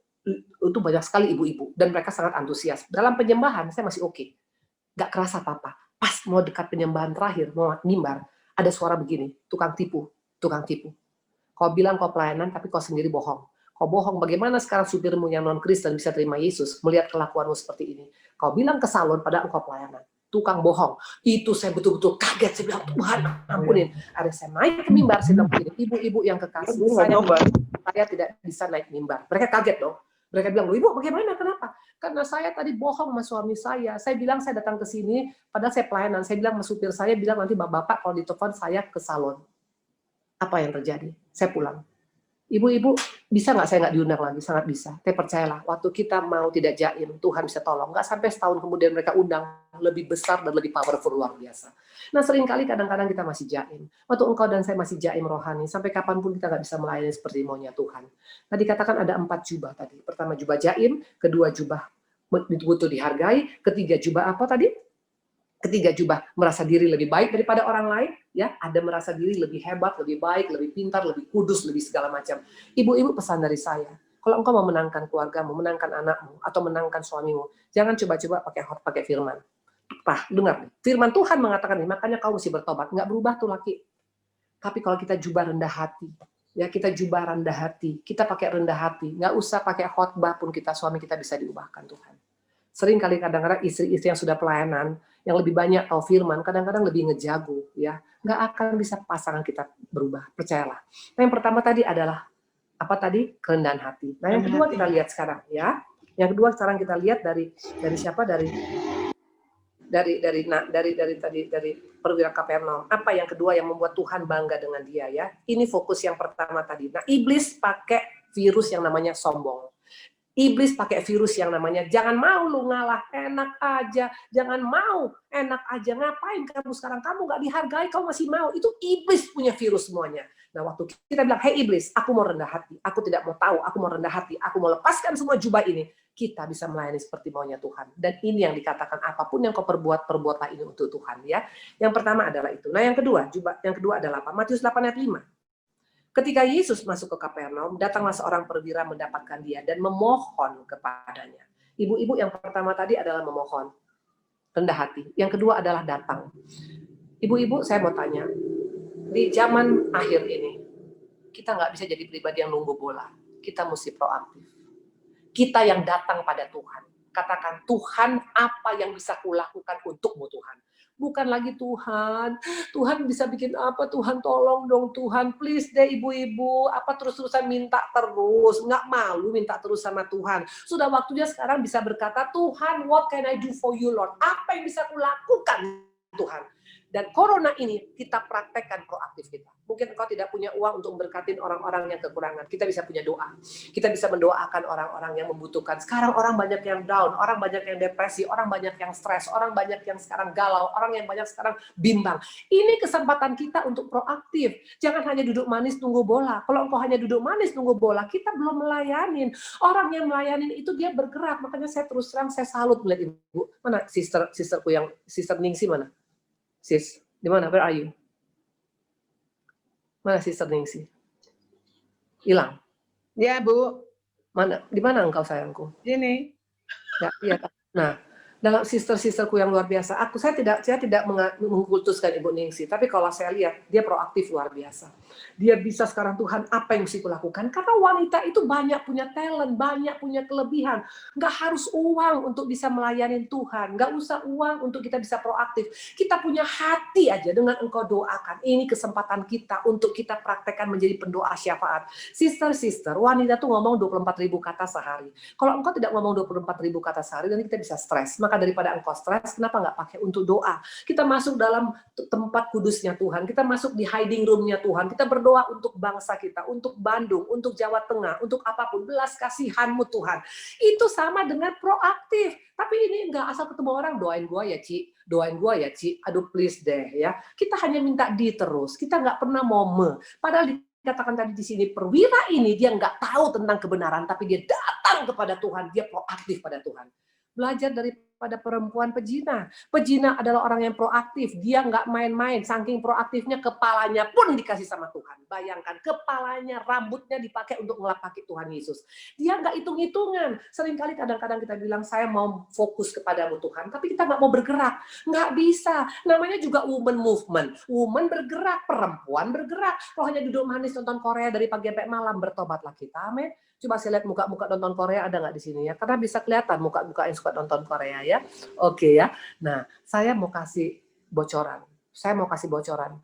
banyak sekali ibu-ibu. Dan mereka sangat antusias. Dalam penyembahan, saya masih oke. Nggak kerasa apa-apa. Pas mau dekat penyembahan terakhir, mau mimbar, ada suara begini, tukang tipu. Kau bilang kau pelayanan, tapi kau sendiri bohong. Kau bohong, bagaimana sekarang supirmu yang non-Kristen bisa terima Yesus, melihat kelakuanmu seperti ini. Kau bilang ke salon, padahal engkau pelayanan. Tukang bohong. Itu saya betul-betul kaget. Saya bilang, Tuhan ampunin. Ada saya naik ke mimbar, saya bilang begini, ibu-ibu yang kekasih, saya tidak bisa naik mimbar. Mereka kaget dong. Mereka bilang, loh Ibu bagaimana, kenapa? Karena saya tadi bohong sama suami saya bilang saya datang ke sini, padahal saya pelayanan, saya bilang sama supir saya, bilang nanti bapak kalau ditelepon saya ke salon. Apa yang terjadi? Saya pulang. Ibu-ibu, bisa nggak saya nggak diundang lagi? Sangat bisa. Tapi percayalah, waktu kita mau tidak jaim, Tuhan bisa tolong. Nggak sampai setahun kemudian mereka undang lebih besar dan lebih powerful, luar biasa. Nah, seringkali kadang-kadang kita masih jaim. Waktu engkau dan saya masih jaim rohani, sampai kapanpun kita nggak bisa melayani seperti maunya Tuhan. Tadi katakan ada 4 jubah tadi. Pertama jubah jaim, kedua jubah butuh dihargai, ketiga jubah apa tadi? Ketiga jubah merasa diri lebih baik daripada orang lain, ya, ada merasa diri lebih hebat, lebih baik, lebih pintar, lebih kudus, lebih segala macam. Ibu-ibu, pesan dari saya, kalau engkau mau menangkan keluargamu, menangkan anakmu, atau menangkan suamimu, jangan coba-coba pakai firman. Dengar, firman Tuhan mengatakan ini, makanya kau mesti bertobat. Nggak berubah tuh laki. Tapi kalau kita jubah rendah hati, ya kita jubah rendah hati, kita pakai rendah hati, nggak usah pakai khotbah pun suami kita bisa diubahkan Tuhan. Sering kali kadang-kadang istri-istri yang sudah pelayanan, yang lebih banyak tahu firman, kadang-kadang lebih ngejago, ya, nggak akan bisa pasangan kita berubah, percayalah. Nah, yang pertama tadi adalah apa tadi? Kerendahan hati. Nah, yang kedua kita lihat sekarang, ya. Yang kedua sekarang kita lihat dari siapa? Dari perwira Kapernaum. Apa yang kedua yang membuat Tuhan bangga dengan dia, ya? Ini fokus yang pertama tadi. Nah, iblis pakai virus yang namanya sombong. Iblis pakai virus yang namanya jangan mau lu ngalah, enak aja, jangan mau, enak aja, ngapain kamu sekarang, kamu nggak dihargai, kamu masih mau. Itu iblis punya virus semuanya. Nah, waktu kita bilang, hei iblis, aku mau rendah hati, aku tidak mau tahu, aku mau rendah hati, aku mau lepaskan semua jubah ini, kita bisa melayani seperti maunya Tuhan. Dan ini yang dikatakan, apapun yang kau perbuatlah ini untuk Tuhan, ya. Yang pertama adalah itu. Nah, yang kedua adalah apa? Matius 8 ayat 5. Ketika Yesus masuk ke Kapernaum, datanglah seorang perwira mendapatkan dia dan memohon kepadanya. Ibu-ibu, yang pertama tadi adalah memohon, rendah hati. Yang kedua adalah datang. Ibu-ibu, saya mau tanya, di zaman akhir ini, kita nggak bisa jadi pribadi yang nunggu bola. Kita mesti proaktif. Kita yang datang pada Tuhan. Katakan, Tuhan, apa yang bisa kulakukan untukmu Tuhan? Bukan lagi Tuhan bisa bikin apa, Tuhan tolong dong Tuhan, please deh ibu-ibu, apa terus-terusan minta terus, nggak malu minta terus sama Tuhan. Sudah waktunya sekarang bisa berkata, Tuhan, what can I do for you Lord? Apa yang bisa kulakukan Tuhan? Dan corona ini kita praktekkan proaktif kita. Mungkin engkau tidak punya uang untuk memberkatin orang-orang yang kekurangan. Kita bisa punya doa. Kita bisa mendoakan orang-orang yang membutuhkan. Sekarang orang banyak yang down, orang banyak yang depresi, orang banyak yang stres, orang banyak yang sekarang galau, orang yang banyak sekarang bimbang. Ini kesempatan kita untuk proaktif. Jangan hanya duduk manis tunggu bola. Kalau engkau hanya duduk manis tunggu bola, kita belum melayanin. Orang yang melayanin itu dia bergerak. Makanya saya terus terang saya salut melihat ibu. Mana sisterku yang Sister Ningsi mana? Sis, di mana? Where are you? Mana Sister Ningsi? Hilang.
Ya, Bu.
Mana? Di mana engkau sayangku?
Ini.
Ya, iya. Nah, dalam sister-sisterku yang luar biasa, saya tidak mengkultuskan Ibu Ningsi, tapi kalau saya lihat dia proaktif luar biasa. Dia bisa sekarang, Tuhan, apa yang mesti kulakukan? Karena wanita itu banyak punya talent, banyak punya kelebihan. Nggak harus uang untuk bisa melayani Tuhan, nggak usah uang untuk kita bisa proaktif. Kita punya hati aja dengan engkau doakan. Ini kesempatan kita untuk kita praktekkan menjadi pendoa syafaat. Sister, wanita tuh ngomong 24.000 kata sehari. Kalau engkau tidak ngomong 24.000 kata sehari, nanti kita bisa stres. Maka daripada engkau stres, kenapa nggak pakai untuk doa? Kita masuk dalam tempat kudusnya Tuhan, kita masuk di hiding roomnya Tuhan, kita berdoa untuk bangsa kita, untuk Bandung, untuk Jawa Tengah, untuk apapun, belas kasihan-Mu Tuhan. Itu sama dengan proaktif. Tapi ini enggak asal ketemu orang, doain gua ya Ci, aduh please deh ya. Kita hanya minta terus, kita nggak pernah mau Padahal dikatakan tadi di sini, perwira ini dia nggak tahu tentang kebenaran, tapi dia datang kepada Tuhan, dia proaktif pada Tuhan. Belajar daripada perempuan pezina. Pezina adalah orang yang proaktif. Dia nggak main-main. Saking proaktifnya, kepalanya pun dikasih sama Tuhan. Bayangkan, kepalanya, rambutnya dipakai untuk ngelapaki Tuhan Yesus. Dia nggak hitung-hitungan. Seringkali kadang-kadang kita bilang, saya mau fokus kepadamu Tuhan. Tapi kita nggak mau bergerak. Nggak bisa. Namanya juga woman movement. Woman bergerak, perempuan bergerak. Kalau hanya duduk manis nonton Korea dari pagi sampai malam, bertobatlah kita. Amin. Coba saya lihat muka-muka nonton Korea ada nggak di sini ya? Karena bisa kelihatan muka-muka yang suka nonton Korea ya. Oke ya. Nah, saya mau kasih bocoran.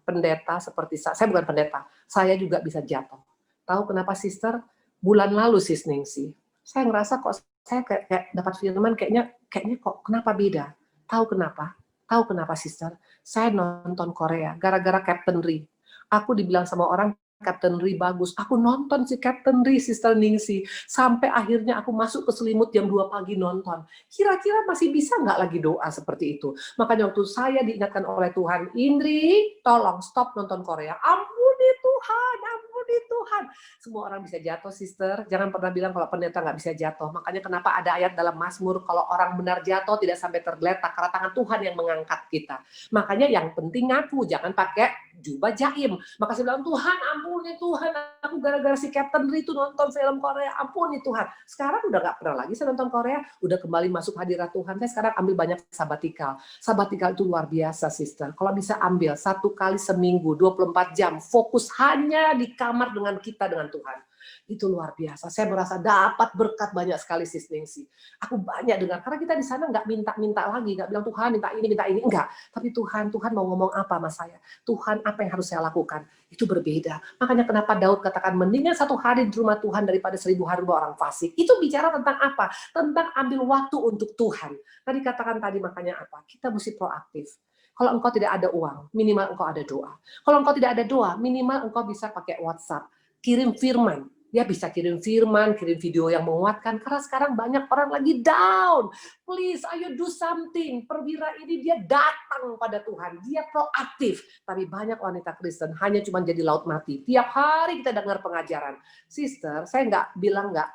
Pendeta seperti saya bukan pendeta. Saya juga bisa jatuh. Tahu kenapa, Sister? Bulan lalu, Sis Ningsi, Saya ngerasa kok saya kayak dapat firman kayaknya kok kenapa beda? Tahu kenapa? Tahu kenapa, Sister? Saya nonton Korea gara-gara Captain Ri. Aku dibilang sama orang Captain Ri bagus. Aku nonton si Captain Ri, Sister Ningsi. Sampai akhirnya aku masuk ke selimut jam 2 pagi nonton. Kira-kira masih bisa nggak lagi doa seperti itu? Makanya waktu saya diingatkan oleh Tuhan, Indri, tolong stop nonton Korea. Ampuni Tuhan, ampuni Tuhan. Semua orang bisa jatuh, Sister. Jangan pernah bilang kalau pendeta nggak bisa jatuh. Makanya kenapa ada ayat dalam Mazmur, kalau orang benar jatuh tidak sampai tergeletak, karena tangan Tuhan yang mengangkat kita. Makanya yang penting ngaku, jangan pakai jubah jaim. Maka saya bilang, Tuhan ampuni Tuhan, aku gara-gara si Captain Ri itu nonton film Korea, ampuni Tuhan. Sekarang udah nggak pernah lagi saya nonton Korea, udah kembali masuk hadirat Tuhan. Saya sekarang ambil banyak sabatikal. Sabatikal itu luar biasa, Sister. Kalau bisa ambil 1 kali seminggu, 24 jam, fokus hanya di kamar dengan kita, dengan Tuhan. Itu luar biasa. Saya merasa dapat berkat banyak sekali, Sis Ningsi. Aku banyak dengar, karena kita di sana nggak minta-minta lagi, nggak bilang Tuhan minta ini, enggak. Tapi Tuhan mau ngomong apa sama saya? Tuhan, apa yang harus saya lakukan? Itu berbeda. Makanya kenapa Daud katakan, mendingan 1 hari di rumah Tuhan daripada 1000 hari orang fasik. Itu bicara tentang apa? Tentang ambil waktu untuk Tuhan. Tadi katakan tadi, makanya apa? Kita mesti proaktif. Kalau engkau tidak ada uang, minimal engkau ada doa. Kalau engkau tidak ada doa, minimal engkau bisa pakai WhatsApp. Kirim firman. Ya bisa kirim firman, kirim video yang menguatkan. Karena sekarang banyak orang lagi down. Please, ayo do something. Perwira ini dia datang pada Tuhan. Dia proaktif. Tapi banyak wanita Kristen hanya cuma jadi laut mati. Tiap hari kita dengar pengajaran. Sister, saya nggak bilang nggak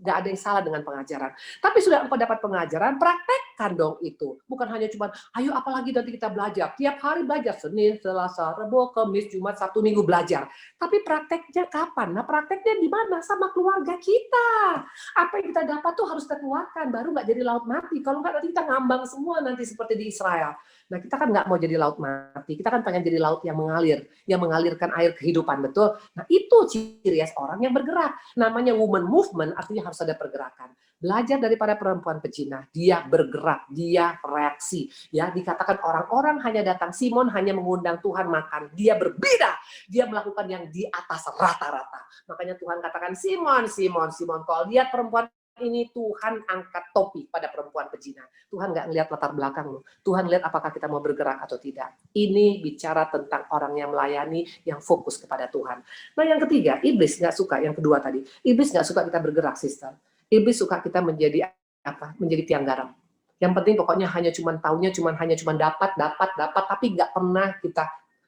ada yang salah dengan pengajaran. Tapi sudah engkau dapat pengajaran, praktekkan dong itu. Bukan hanya cuma, ayo apalagi nanti kita belajar. Tiap hari belajar, Senin, Selasa, Rabu, Kamis, Jumat, Sabtu, Minggu belajar. Tapi prakteknya kapan? Nah prakteknya di mana? Sama keluarga kita. Apa yang kita dapat tuh harus kita keluarkan, baru nggak jadi laut mati. Kalau nggak nanti kita ngambang semua nanti seperti di Israel. Nah kita kan nggak mau jadi laut mati, kita kan pengen jadi laut yang mengalir, yang mengalirkan air kehidupan, betul? Nah itu ciri khas orang yang bergerak. Namanya woman movement, artinya harus ada pergerakan. Belajar daripada perempuan pezina, dia bergerak, dia reaksi. Ya, dikatakan orang-orang hanya datang, Simon hanya mengundang Tuhan makan. Dia berbeda, dia melakukan yang di atas rata-rata. Makanya Tuhan katakan, Simon, kalau lihat perempuan ini, Tuhan angkat topi pada perempuan pezina. Tuhan nggak ngelihat latar belakang loh. Tuhan lihat apakah kita mau bergerak atau tidak. Ini bicara tentang orang yang melayani, yang fokus kepada Tuhan. Nah yang ketiga, iblis nggak suka. Yang kedua tadi, iblis nggak suka kita bergerak, Sister. Iblis suka kita menjadi apa? Menjadi tiang garam. Yang penting pokoknya hanya dapat, tapi nggak pernah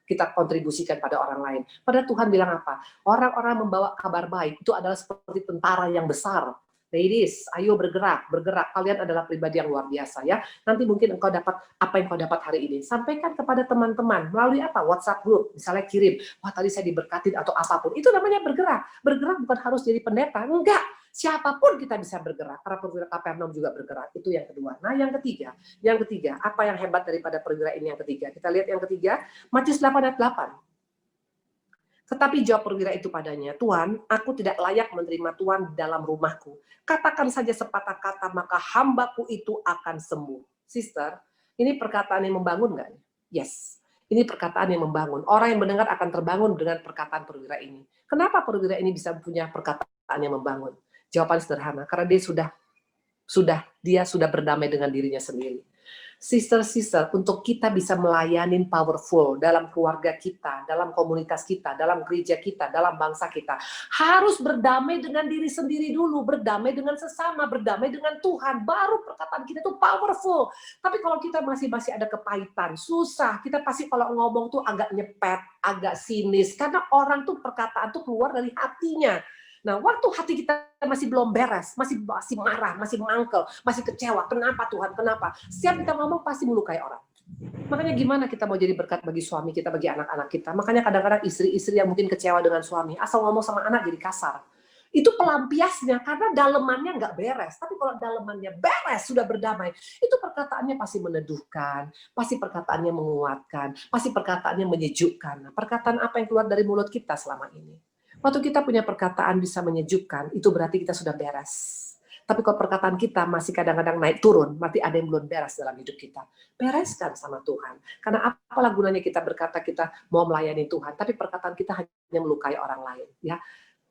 kita kontribusikan pada orang lain. Padahal Tuhan bilang apa? Orang-orang membawa kabar baik itu adalah seperti tentara yang besar. Ladies, ayo bergerak. Kalian adalah pribadi yang luar biasa ya. Nanti mungkin engkau dapat apa yang kau dapat hari ini. Sampaikan kepada teman-teman melalui apa? WhatsApp group. Misalnya kirim, wah tadi saya diberkatin atau apapun. Itu namanya bergerak. Bergerak bukan harus jadi pendeta. Enggak. Siapapun kita bisa bergerak. Karena perwira Kapernaum juga bergerak. Itu yang kedua. Nah yang ketiga, apa yang hebat daripada perwira ini yang ketiga? Kita lihat yang ketiga, Matius 8 ayat 8. Tetapi jawab perwira itu padanya, Tuhan, aku tidak layak menerima Tuhan dalam rumahku. Katakan saja sepatah kata, maka hambaku itu akan sembuh. Sister, ini perkataan yang membangun nggak? Yes, ini perkataan yang membangun. Orang yang mendengar akan terbangun dengan perkataan perwira ini. Kenapa perwira ini bisa punya perkataan yang membangun? Jawaban sederhana, karena dia sudah berdamai dengan dirinya sendiri. Sister, untuk kita bisa melayani powerful dalam keluarga kita, dalam komunitas kita, dalam gereja kita, dalam bangsa kita, harus berdamai dengan diri sendiri dulu, berdamai dengan sesama, berdamai dengan Tuhan, baru perkataan kita itu powerful. Tapi kalau kita masih ada kepahitan, susah, kita pasti kalau ngomong tuh agak nyepet, agak sinis, karena orang tuh perkataan tuh keluar dari hatinya. Nah, waktu hati kita masih belum beres, masih marah, masih mangkel, masih kecewa. Kenapa Tuhan? Kenapa? Setiap kita ngomong pasti melukai orang. Makanya gimana kita mau jadi berkat bagi suami kita, bagi anak-anak kita. Makanya kadang-kadang istri-istri yang mungkin kecewa dengan suami, asal ngomong sama anak jadi kasar. Itu pelampiasnya, karena dalemannya nggak beres. Tapi kalau dalemannya beres, sudah berdamai, itu perkataannya pasti meneduhkan, pasti perkataannya menguatkan, pasti perkataannya menyejukkan. Nah, perkataan apa yang keluar dari mulut kita selama ini? Waktu kita punya perkataan bisa menyejukkan, itu berarti kita sudah beres. Tapi kalau perkataan kita masih kadang-kadang naik turun, berarti ada yang belum beres dalam hidup kita. Bereskan sama Tuhan. Karena apalah gunanya kita berkata kita mau melayani Tuhan, tapi perkataan kita hanya melukai orang lain. Ya,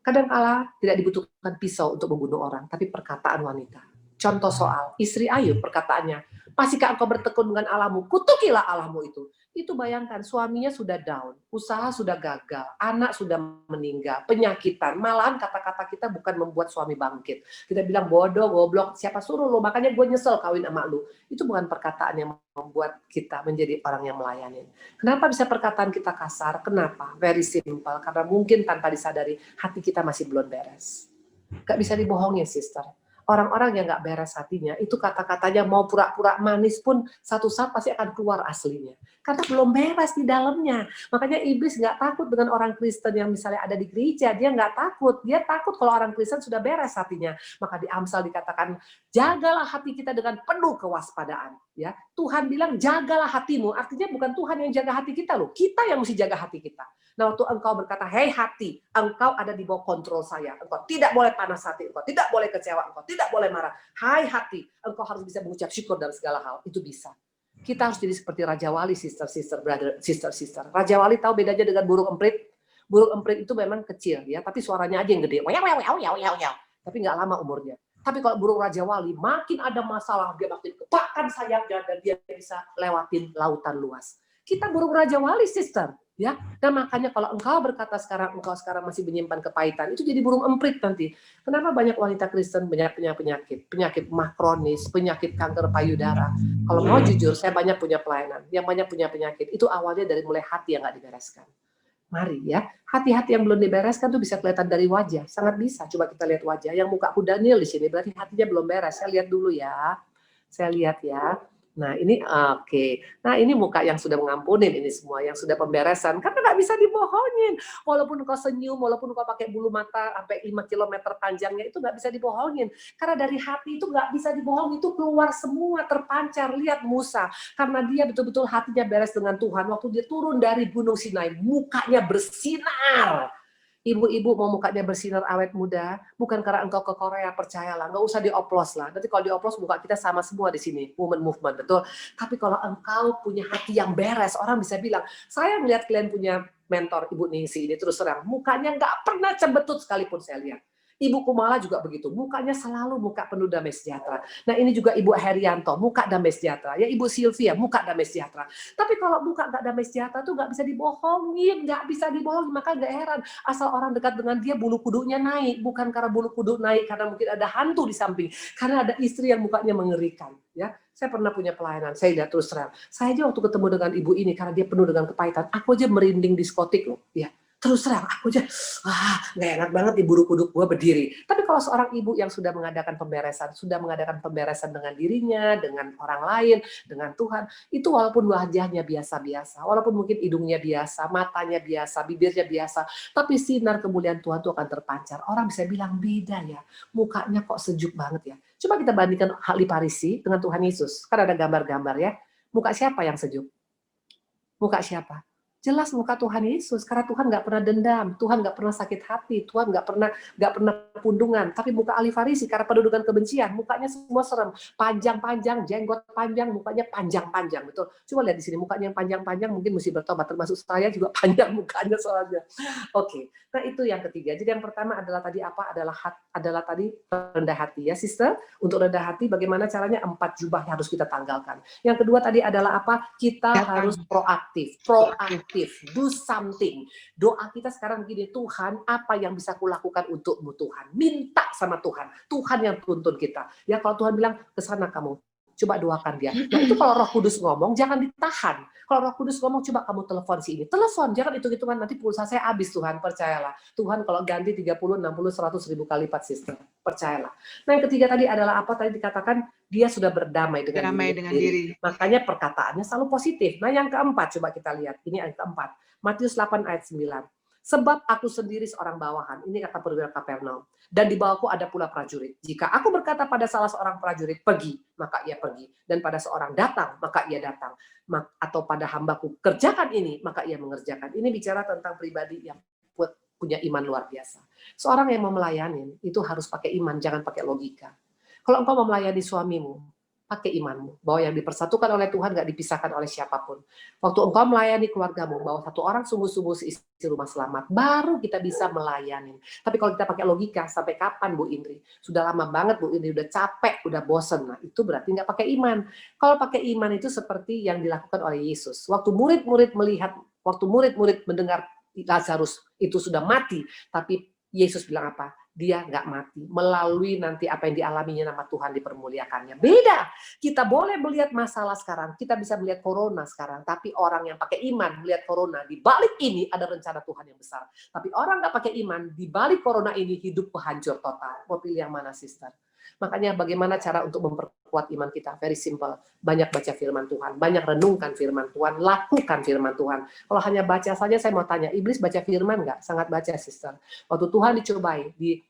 Kadang kala tidak dibutuhkan pisau untuk membunuh orang, tapi perkataan wanita. Contoh soal istri Ayub, perkataannya, masihkah engkau bertekun dengan Allahmu? Kutukilah Allahmu itu. Itu bayangkan, suaminya sudah down, usaha sudah gagal, anak sudah meninggal, penyakitan. Malahan kata-kata kita bukan membuat suami bangkit. Kita bilang bodoh, goblok, siapa suruh lo? Makanya gue nyesel kawin sama lu. Itu bukan perkataan yang membuat kita menjadi orang yang melayani. Kenapa bisa perkataan kita kasar? Kenapa? Very simple. Karena mungkin tanpa disadari hati kita masih belum beres. Gak bisa dibohongin, sister. Orang-orang yang gak beres hatinya, itu kata-katanya mau pura-pura manis pun satu saat pasti akan keluar aslinya. Karena belum beres di dalamnya. Makanya iblis gak takut dengan orang Kristen yang misalnya ada di gereja. Dia gak takut. Dia takut kalau orang Kristen sudah beres hatinya. Maka di Amsal dikatakan, jagalah hati kita dengan penuh kewaspadaan. Ya, Tuhan bilang jagalah hatimu. Artinya bukan Tuhan yang jaga hati kita loh. Kita yang mesti jaga hati kita. Nah, waktu engkau berkata, hei hati, engkau ada di bawah kontrol saya. Engkau tidak boleh panas hati, engkau tidak boleh kecewa, engkau tidak boleh marah. Hai hati, engkau harus bisa mengucap syukur dalam segala hal. Itu bisa. Kita harus jadi seperti Raja Wali, sister, brother, sister. Raja Wali tahu bedanya dengan burung emprit? Burung emprit itu memang kecil, ya, tapi suaranya aja yang gede. Tapi nggak lama umurnya. Tapi kalau burung Raja Wali, makin ada masalah, dia makin kepakkan sayapnya, dan dia bisa lewatin lautan luas. Kita burung Raja Wali, sister. Ya, dan makanya kalau engkau berkata engkau sekarang masih menyimpan kepahitan, itu jadi burung emprit nanti. Kenapa banyak wanita Kristen banyak penyakit mah kronis, penyakit kanker payudara? Kalau mau jujur, saya banyak punya pelayanan yang banyak punya penyakit. Itu awalnya dari mulai hati yang nggak dibereskan. Mari ya, hati-hati yang belum dibereskan tuh bisa kelihatan dari wajah, sangat bisa. Coba kita lihat wajah. Yang mukaku Daniel di sini berarti hatinya belum beres. Saya lihat dulu ya. Saya lihat ya. Nah ini oke. Nah ini muka yang sudah mengampunin ini semua, yang sudah pemberesan. Karena nggak bisa dibohongin. Walaupun kau senyum, walaupun kau pakai bulu mata sampai 5 kilometer panjangnya, itu nggak bisa dibohongin. Karena dari hati itu nggak bisa dibohong, itu keluar semua, terpancar. Lihat Musa, karena dia betul-betul hatinya beres dengan Tuhan. Waktu dia turun dari Gunung Sinai, mukanya bersinar. Ibu-ibu mau mukanya bersinar awet muda, bukan karena engkau ke Korea, percayalah, nggak usah dioplos lah. Nanti kalau dioplos muka kita sama semua di sini, woman movement, betul. Tapi kalau engkau punya hati yang beres, orang bisa bilang, saya melihat kalian punya mentor, Ibu Ningsi ini terus terang, mukanya nggak pernah cembetut sekalipun saya lihat. Ibu Kumala juga begitu, mukanya selalu muka penuh damai sejahtera. Nah ini juga Ibu Herianto, muka damai sejahtera. Ya Ibu Sylvia, muka damai sejahtera. Tapi kalau muka nggak damai sejahtera tuh nggak bisa dibohongin, nggak bisa dibohongin. Maka nggak heran, asal orang dekat dengan dia bulu kudunya naik. Bukan karena bulu kuduk naik karena mungkin ada hantu di samping, karena ada istri yang mukanya mengerikan. Ya, saya pernah punya pelayanan, saya lihat terus terang. Saya aja waktu ketemu dengan ibu ini karena dia penuh dengan kepahitan, aku aja merinding diskotik loh. Ya, terus terang, aku aja, nggak enak banget di bulu kuduk gue berdiri. Tapi kalau seorang ibu yang sudah mengadakan pemberesan dengan dirinya, dengan orang lain, dengan Tuhan, itu walaupun wajahnya biasa-biasa, walaupun mungkin hidungnya biasa, matanya biasa, bibirnya biasa, tapi sinar kemuliaan Tuhan itu akan terpancar. Orang bisa bilang beda ya, mukanya kok sejuk banget ya. Coba kita bandingkan Ahli Farisi dengan Tuhan Yesus. Kan ada gambar-gambar ya. Muka siapa yang sejuk? Muka siapa? Jelas muka Tuhan Yesus, karena Tuhan nggak pernah dendam, Tuhan nggak pernah sakit hati, Tuhan nggak pernah pundungan. Tapi muka ahli Farisi karena penuh dengan kebencian, mukanya semua serem, panjang-panjang, jenggot panjang, mukanya panjang-panjang, betul. Coba lihat di sini mukanya yang panjang-panjang, mungkin mesti bertobat, termasuk saya juga panjang mukanya soalnya. Oke, nah itu yang ketiga. Jadi yang pertama adalah tadi apa? Adalah tadi rendah hati ya, sister. Untuk rendah hati, bagaimana caranya? 4 jubah yang harus kita tanggalkan. Yang kedua tadi adalah apa? Kita harus proaktif. Do something. Doa kita sekarang begini, Tuhan, apa yang bisa kulakukan untukmu Tuhan? Minta sama Tuhan. Tuhan yang tuntun kita. Ya kalau Tuhan bilang, ke sana kamu. Coba doakan dia. Nah itu kalau Roh Kudus ngomong, jangan ditahan. Kalau Roh Kudus ngomong, coba kamu telepon si ini. Telepon, jangan hitung-hitungan, nanti pulsa saya habis Tuhan, percayalah. Tuhan kalau ganti 30, 60, 100 ribu kali lipat, sister. Percayalah. Nah yang ketiga tadi adalah apa? Tadi dikatakan, dia sudah berdamai dengan diri. Makanya perkataannya selalu positif. Nah yang keempat, coba kita lihat. Ini yang keempat. Matius 8 ayat 9. Sebab aku sendiri seorang bawahan. Ini kata perwira Kapernaum. Dan di bawahku ada pula prajurit. Jika aku berkata pada salah seorang prajurit, pergi, maka ia pergi. Dan pada seorang datang, maka ia datang. Atau pada hambaku, kerjakan ini, maka ia mengerjakan. Ini bicara tentang pribadi yang punya iman luar biasa. Seorang yang mau melayani, itu harus pakai iman, jangan pakai logika. Kalau engkau mau melayani suamimu, pakai imanmu. Bahwa yang dipersatukan oleh Tuhan nggak dipisahkan oleh siapapun. Waktu engkau melayani keluargamu, bahwa satu orang sungguh-sungguh seisi rumah selamat, baru kita bisa melayani. Tapi kalau kita pakai logika, sampai kapan Bu Indri? Sudah lama banget Bu Indri, udah capek, udah bosen. Nah, itu berarti nggak pakai iman. Kalau pakai iman itu seperti yang dilakukan oleh Yesus. Waktu murid-murid mendengar Lazarus itu sudah mati, tapi Yesus bilang apa? Dia nggak mati. Melalui nanti apa yang dialaminya nama Tuhan dipermuliakannya. Beda. Kita boleh melihat masalah sekarang. Kita bisa melihat corona sekarang. Tapi orang yang pakai iman melihat corona. Di balik ini ada rencana Tuhan yang besar. Tapi orang nggak pakai iman, di balik corona ini hidup hancur total. Mau pilih yang mana, sister? Makanya bagaimana cara untuk memperkuat iman kita? Very simple. Banyak baca firman Tuhan. Banyak renungkan firman Tuhan. Lakukan firman Tuhan. Kalau hanya baca saja, saya mau tanya, iblis baca firman nggak? Sangat baca, sister. Waktu Tuhan dicobai di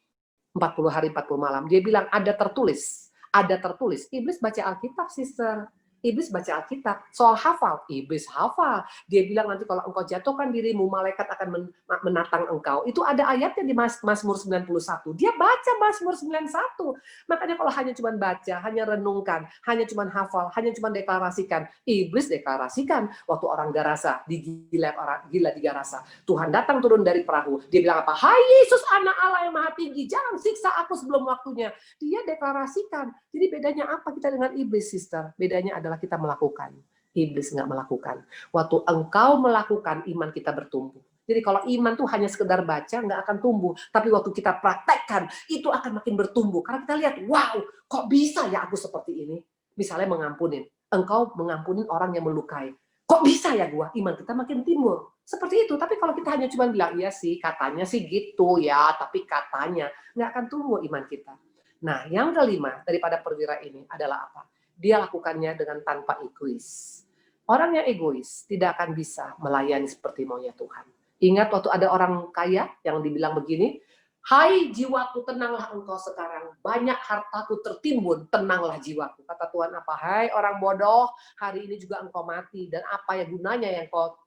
40 hari 40 malam, dia bilang ada tertulis. Ada tertulis. Iblis baca Alkitab, sister. Iblis baca Alkitab. Soal hafal, iblis hafal. Dia bilang nanti kalau engkau jatuhkan dirimu, malaikat akan menatang engkau. Itu ada ayatnya di Mazmur 91. Dia baca Mazmur 91. Makanya kalau hanya cuma baca, hanya renungkan, hanya cuma hafal, hanya cuma deklarasikan, iblis deklarasikan. Waktu orang Garasa, gila di Garasa, Tuhan datang turun dari perahu. Dia bilang apa? Hai Yesus, anak Allah yang maha tinggi, jangan siksa aku sebelum waktunya. Dia deklarasikan. Jadi bedanya apa kita dengan iblis, sister? Bedanya adalah kita melakukan. Iblis nggak melakukan. Waktu engkau melakukan, iman kita bertumbuh. Jadi kalau iman tuh hanya sekedar baca, nggak akan tumbuh. Tapi waktu kita praktekkan, itu akan makin bertumbuh. Karena kita lihat, wow, kok bisa ya aku seperti ini? Misalnya mengampunin. Engkau mengampunin orang yang melukai. Kok bisa ya gua? Iman kita makin timbul. Seperti itu. Tapi kalau kita hanya cuma bilang, iya sih, katanya sih gitu ya, tapi katanya, nggak akan tumbuh iman kita. Nah, yang kelima daripada perwira ini adalah apa? Dia lakukannya dengan tanpa egois. Orang yang egois tidak akan bisa melayani seperti maunya Tuhan. Ingat waktu ada orang kaya yang dibilang begini, hai jiwaku, tenanglah engkau sekarang. Banyak hartaku tertimbun, tenanglah jiwaku. Kata Tuhan apa? Hai orang bodoh, hari ini juga engkau mati. Dan apa ya gunanya yang kau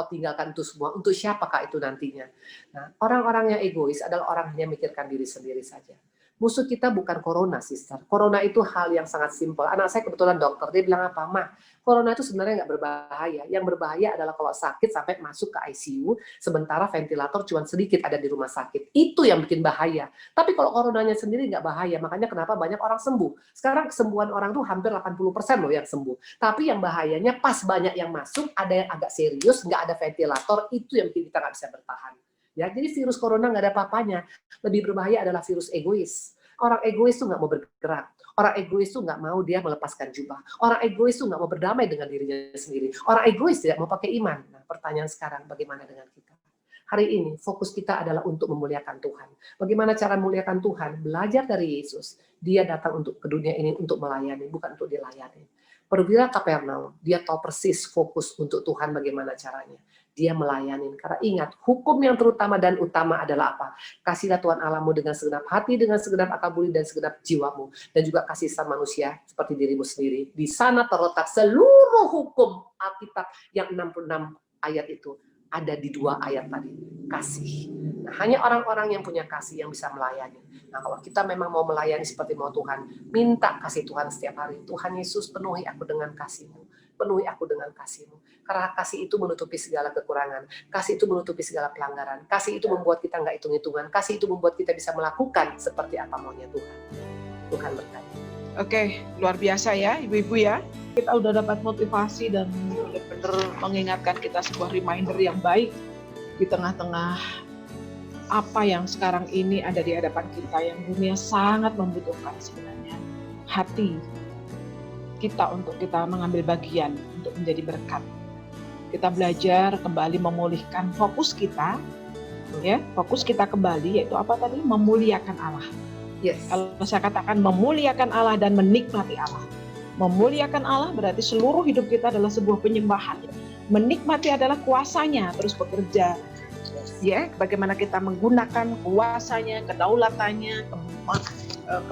tinggalkan itu semua? Untuk siapakah itu nantinya? Nah, orang-orang yang egois adalah orang yang memikirkan diri sendiri saja. Musuh kita bukan corona, sister. Corona itu hal yang sangat simpel. Anak saya kebetulan dokter, dia bilang apa? Ma, corona itu sebenarnya nggak berbahaya. Yang berbahaya adalah kalau sakit sampai masuk ke ICU, sementara ventilator cuma sedikit ada di rumah sakit. Itu yang bikin bahaya. Tapi kalau coronanya sendiri nggak bahaya, makanya kenapa banyak orang sembuh. Sekarang kesembuhan orang tuh hampir 80% loh yang sembuh. Tapi yang bahayanya pas banyak yang masuk, ada yang agak serius, nggak ada ventilator, itu yang bikin kita nggak bisa bertahan. Ya, jadi virus corona nggak ada apa-apanya. Lebih berbahaya adalah virus egois. Orang egois tuh nggak mau bergerak. Orang egois tuh nggak mau dia melepaskan jubah. Orang egois tuh nggak mau berdamai dengan dirinya sendiri. Orang egois tidak mau pakai iman. Nah, pertanyaan sekarang, bagaimana dengan kita? Hari ini fokus kita adalah untuk memuliakan Tuhan. Bagaimana cara memuliakan Tuhan? Belajar dari Yesus. Dia datang untuk ke dunia ini untuk melayani, bukan untuk dilayani. Perwira Kapernaum, dia tahu persis fokus untuk Tuhan bagaimana caranya. Dia melayani. Karena ingat, hukum yang terutama dan utama adalah apa? Kasihlah Tuhan Allahmu dengan segenap hati, dengan segenap akal budi, dan segenap jiwamu. Dan juga kasih sama manusia seperti dirimu sendiri. Di sana terletak seluruh hukum Alkitab yang 66 ayat itu. Ada di 2 ayat tadi. Kasih. Nah, hanya orang-orang yang punya kasih yang bisa melayani. Nah, kalau kita memang mau melayani seperti mau Tuhan, minta kasih Tuhan setiap hari. Tuhan Yesus, penuhi aku dengan kasih-Mu. Penuhi aku dengan kasih-Mu. Karena kasih itu menutupi segala kekurangan. Kasih itu menutupi segala pelanggaran. Kasih itu membuat kita nggak hitung-hitungan. Kasih itu membuat kita bisa melakukan seperti apa maunya Tuhan. Tuhan berkati.
Oke, luar biasa ya ibu-ibu ya. Kita udah dapat motivasi dan benar-benar mengingatkan kita sebuah reminder yang baik di tengah-tengah apa yang sekarang ini ada di hadapan kita yang dunia sangat membutuhkan sebenarnya. Hati kita untuk kita mengambil bagian untuk menjadi berkat. Kita belajar kembali memulihkan fokus kita, ya, fokus kita kembali yaitu apa tadi? Memuliakan Allah.
Yes.
Kalau saya katakan memuliakan Allah dan menikmati Allah. Memuliakan Allah berarti seluruh hidup kita adalah sebuah penyembahan. Menikmati adalah kuasanya terus bekerja. Ya, bagaimana kita menggunakan kuasanya, kedaulatannya,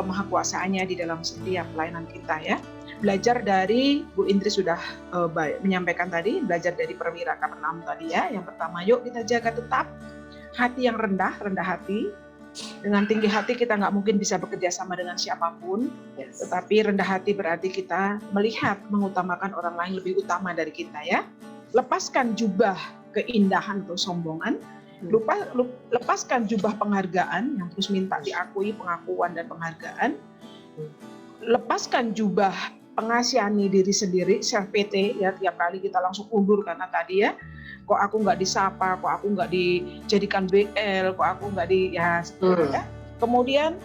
kemahakuasaannya di dalam setiap pelayanan kita ya. Belajar dari Bu Indri sudah menyampaikan tadi, belajar dari perwira Kapernaum tadi ya. Yang pertama, yuk kita jaga tetap hati yang rendah hati. Dengan tinggi hati kita nggak mungkin bisa bekerja sama dengan siapapun,
Yes.
tetapi rendah hati berarti kita melihat, mengutamakan orang lain lebih utama dari kita ya. Lepaskan jubah keindahan atau sombongan, lepaskan jubah penghargaan yang terus minta diakui, pengakuan dan penghargaan. Lepaskan jubah pengasihani diri sendiri, self pity ya, tiap kali kita langsung undur karena tadi ya, kok aku nggak disapa, kok aku nggak dijadikan BL, kok aku nggak ya. Kemudian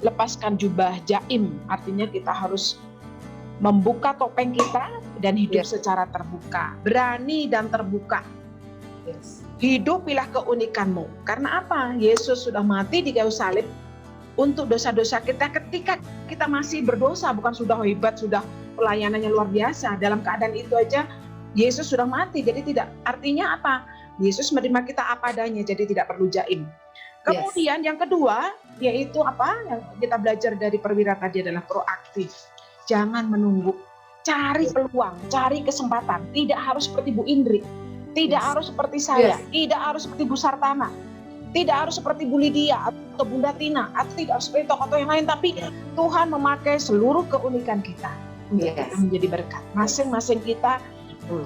lepaskan jubah jaim, artinya kita harus membuka topeng kita dan hidup secara terbuka, berani dan terbuka. Hidupilah keunikanmu. Karena apa? Yesus sudah mati di kayu salib untuk dosa-dosa kita ketika kita masih berdosa, bukan sudah hebat, sudah pelayanannya luar biasa. Dalam keadaan itu aja Yesus sudah mati, jadi tidak, artinya apa? Yesus menerima kita apa adanya, jadi tidak perlu jaim. Kemudian yang kedua, yaitu apa? Yang kita belajar dari perwira tadi adalah proaktif. Jangan menunggu, cari peluang, cari kesempatan. Tidak harus seperti Bu Indri, tidak harus seperti saya, tidak harus seperti Bu Sartana, tidak harus seperti Bu Lydia atau Bunda Tina, atau tidak harus seperti tokoh-tokoh yang lain, tapi Tuhan memakai seluruh keunikan kita untuk kita menjadi berkat. Masing-masing kita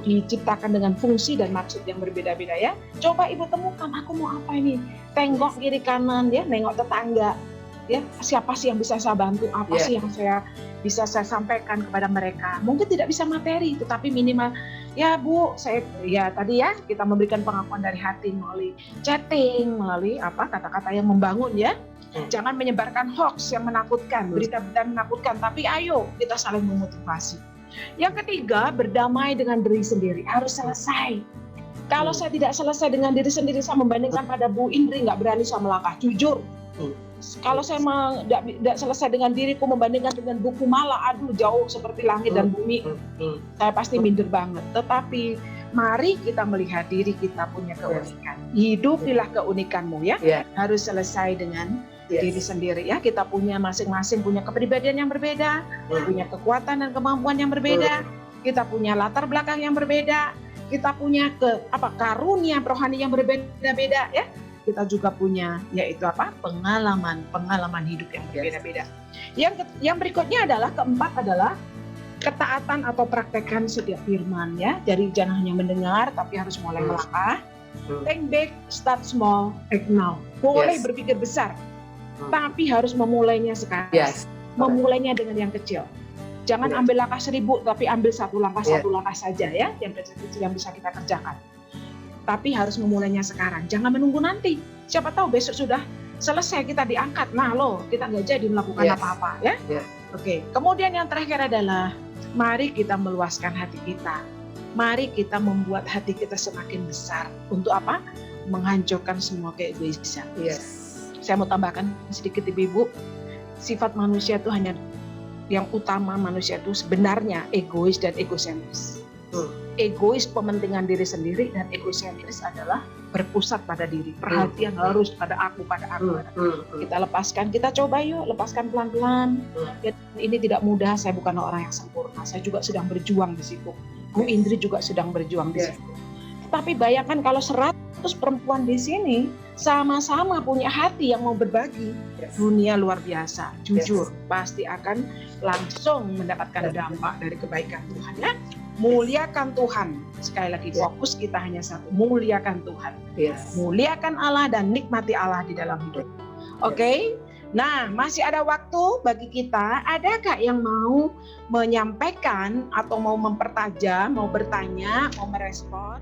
diciptakan dengan fungsi dan maksud yang berbeda-beda ya. Coba ibu temukan, aku mau apa ini? Tengok kiri kanan ya, nengok tetangga ya. Siapa sih yang bisa saya bantu? Apa sih yang bisa saya sampaikan kepada mereka? Mungkin tidak bisa materi, tetapi minimal ya Bu, saya ya tadi ya kita memberikan pengakuan dari hati melalui chatting, melalui apa kata-kata yang membangun ya. Jangan menyebarkan hoax yang menakutkan, berita-berita menakutkan, tapi ayo kita saling memotivasi. Yang ketiga, berdamai dengan diri sendiri, harus selesai. Kalau saya tidak selesai dengan diri sendiri, saya membandingkan pada Bu Indri, nggak berani saya melangkah, jujur. Kalau saya tidak selesai dengan diriku, membandingkan dengan buku Mala, aduh jauh seperti langit dan bumi, saya pasti minder banget. Tetapi mari kita melihat diri kita punya keunikan. Hidupilah keunikanmu ya, harus selesai dengan diri sendiri ya. Kita punya masing-masing punya kepribadian yang berbeda, punya kekuatan dan kemampuan yang berbeda, kita punya latar belakang yang berbeda, kita punya karunia rohani yang berbeda-beda ya. Kita juga punya yaitu apa? pengalaman hidup yang berbeda-beda. Yang berikutnya adalah keempat adalah ketaatan atau praktekkan setiap firman ya. Jadi jangan hanya mendengar tapi harus mulai melangkah. Think big, start small, act now. Boleh berpikir besar, tapi harus memulainya sekarang. Memulainya dengan yang kecil. Jangan ambil langkah 1000, tapi ambil satu langkah saja ya, yang kecil-kecil yang bisa kita kerjakan. Tapi harus memulainya sekarang. Jangan menunggu nanti. Siapa tahu besok sudah selesai kita diangkat. Nah loh, kita nggak jadi melakukan apa-apa ya. Oke. Kemudian yang terakhir adalah mari kita meluaskan hati kita. Mari kita membuat hati kita semakin besar. Untuk apa? Menghancurkan semua keegoisan. Saya mau tambahkan sedikit Ibu. Sifat manusia itu hanya yang utama, manusia itu sebenarnya egois dan egosentris. Egois pementingan diri sendiri, dan egosentris adalah berpusat pada diri. Perhatian harus pada aku. Kita lepaskan, kita coba yuk lepaskan pelan-pelan. Dan ini tidak mudah, saya bukan orang yang sempurna. Saya juga sedang berjuang di situ. Bu Indri juga sedang berjuang di situ. Tapi bayangkan kalau 100 perempuan di sini sama-sama punya hati yang mau berbagi, dunia luar biasa. Jujur, pasti akan langsung mendapatkan dampak dari kebaikan Tuhan ya. Muliakan Tuhan. Sekali lagi fokus kita hanya satu, muliakan Tuhan. Muliakan Allah dan nikmati Allah di dalam hidup. Oke? Nah, masih ada waktu bagi kita. Adakah yang mau menyampaikan atau mau mempertajam, mau bertanya, mau merespon?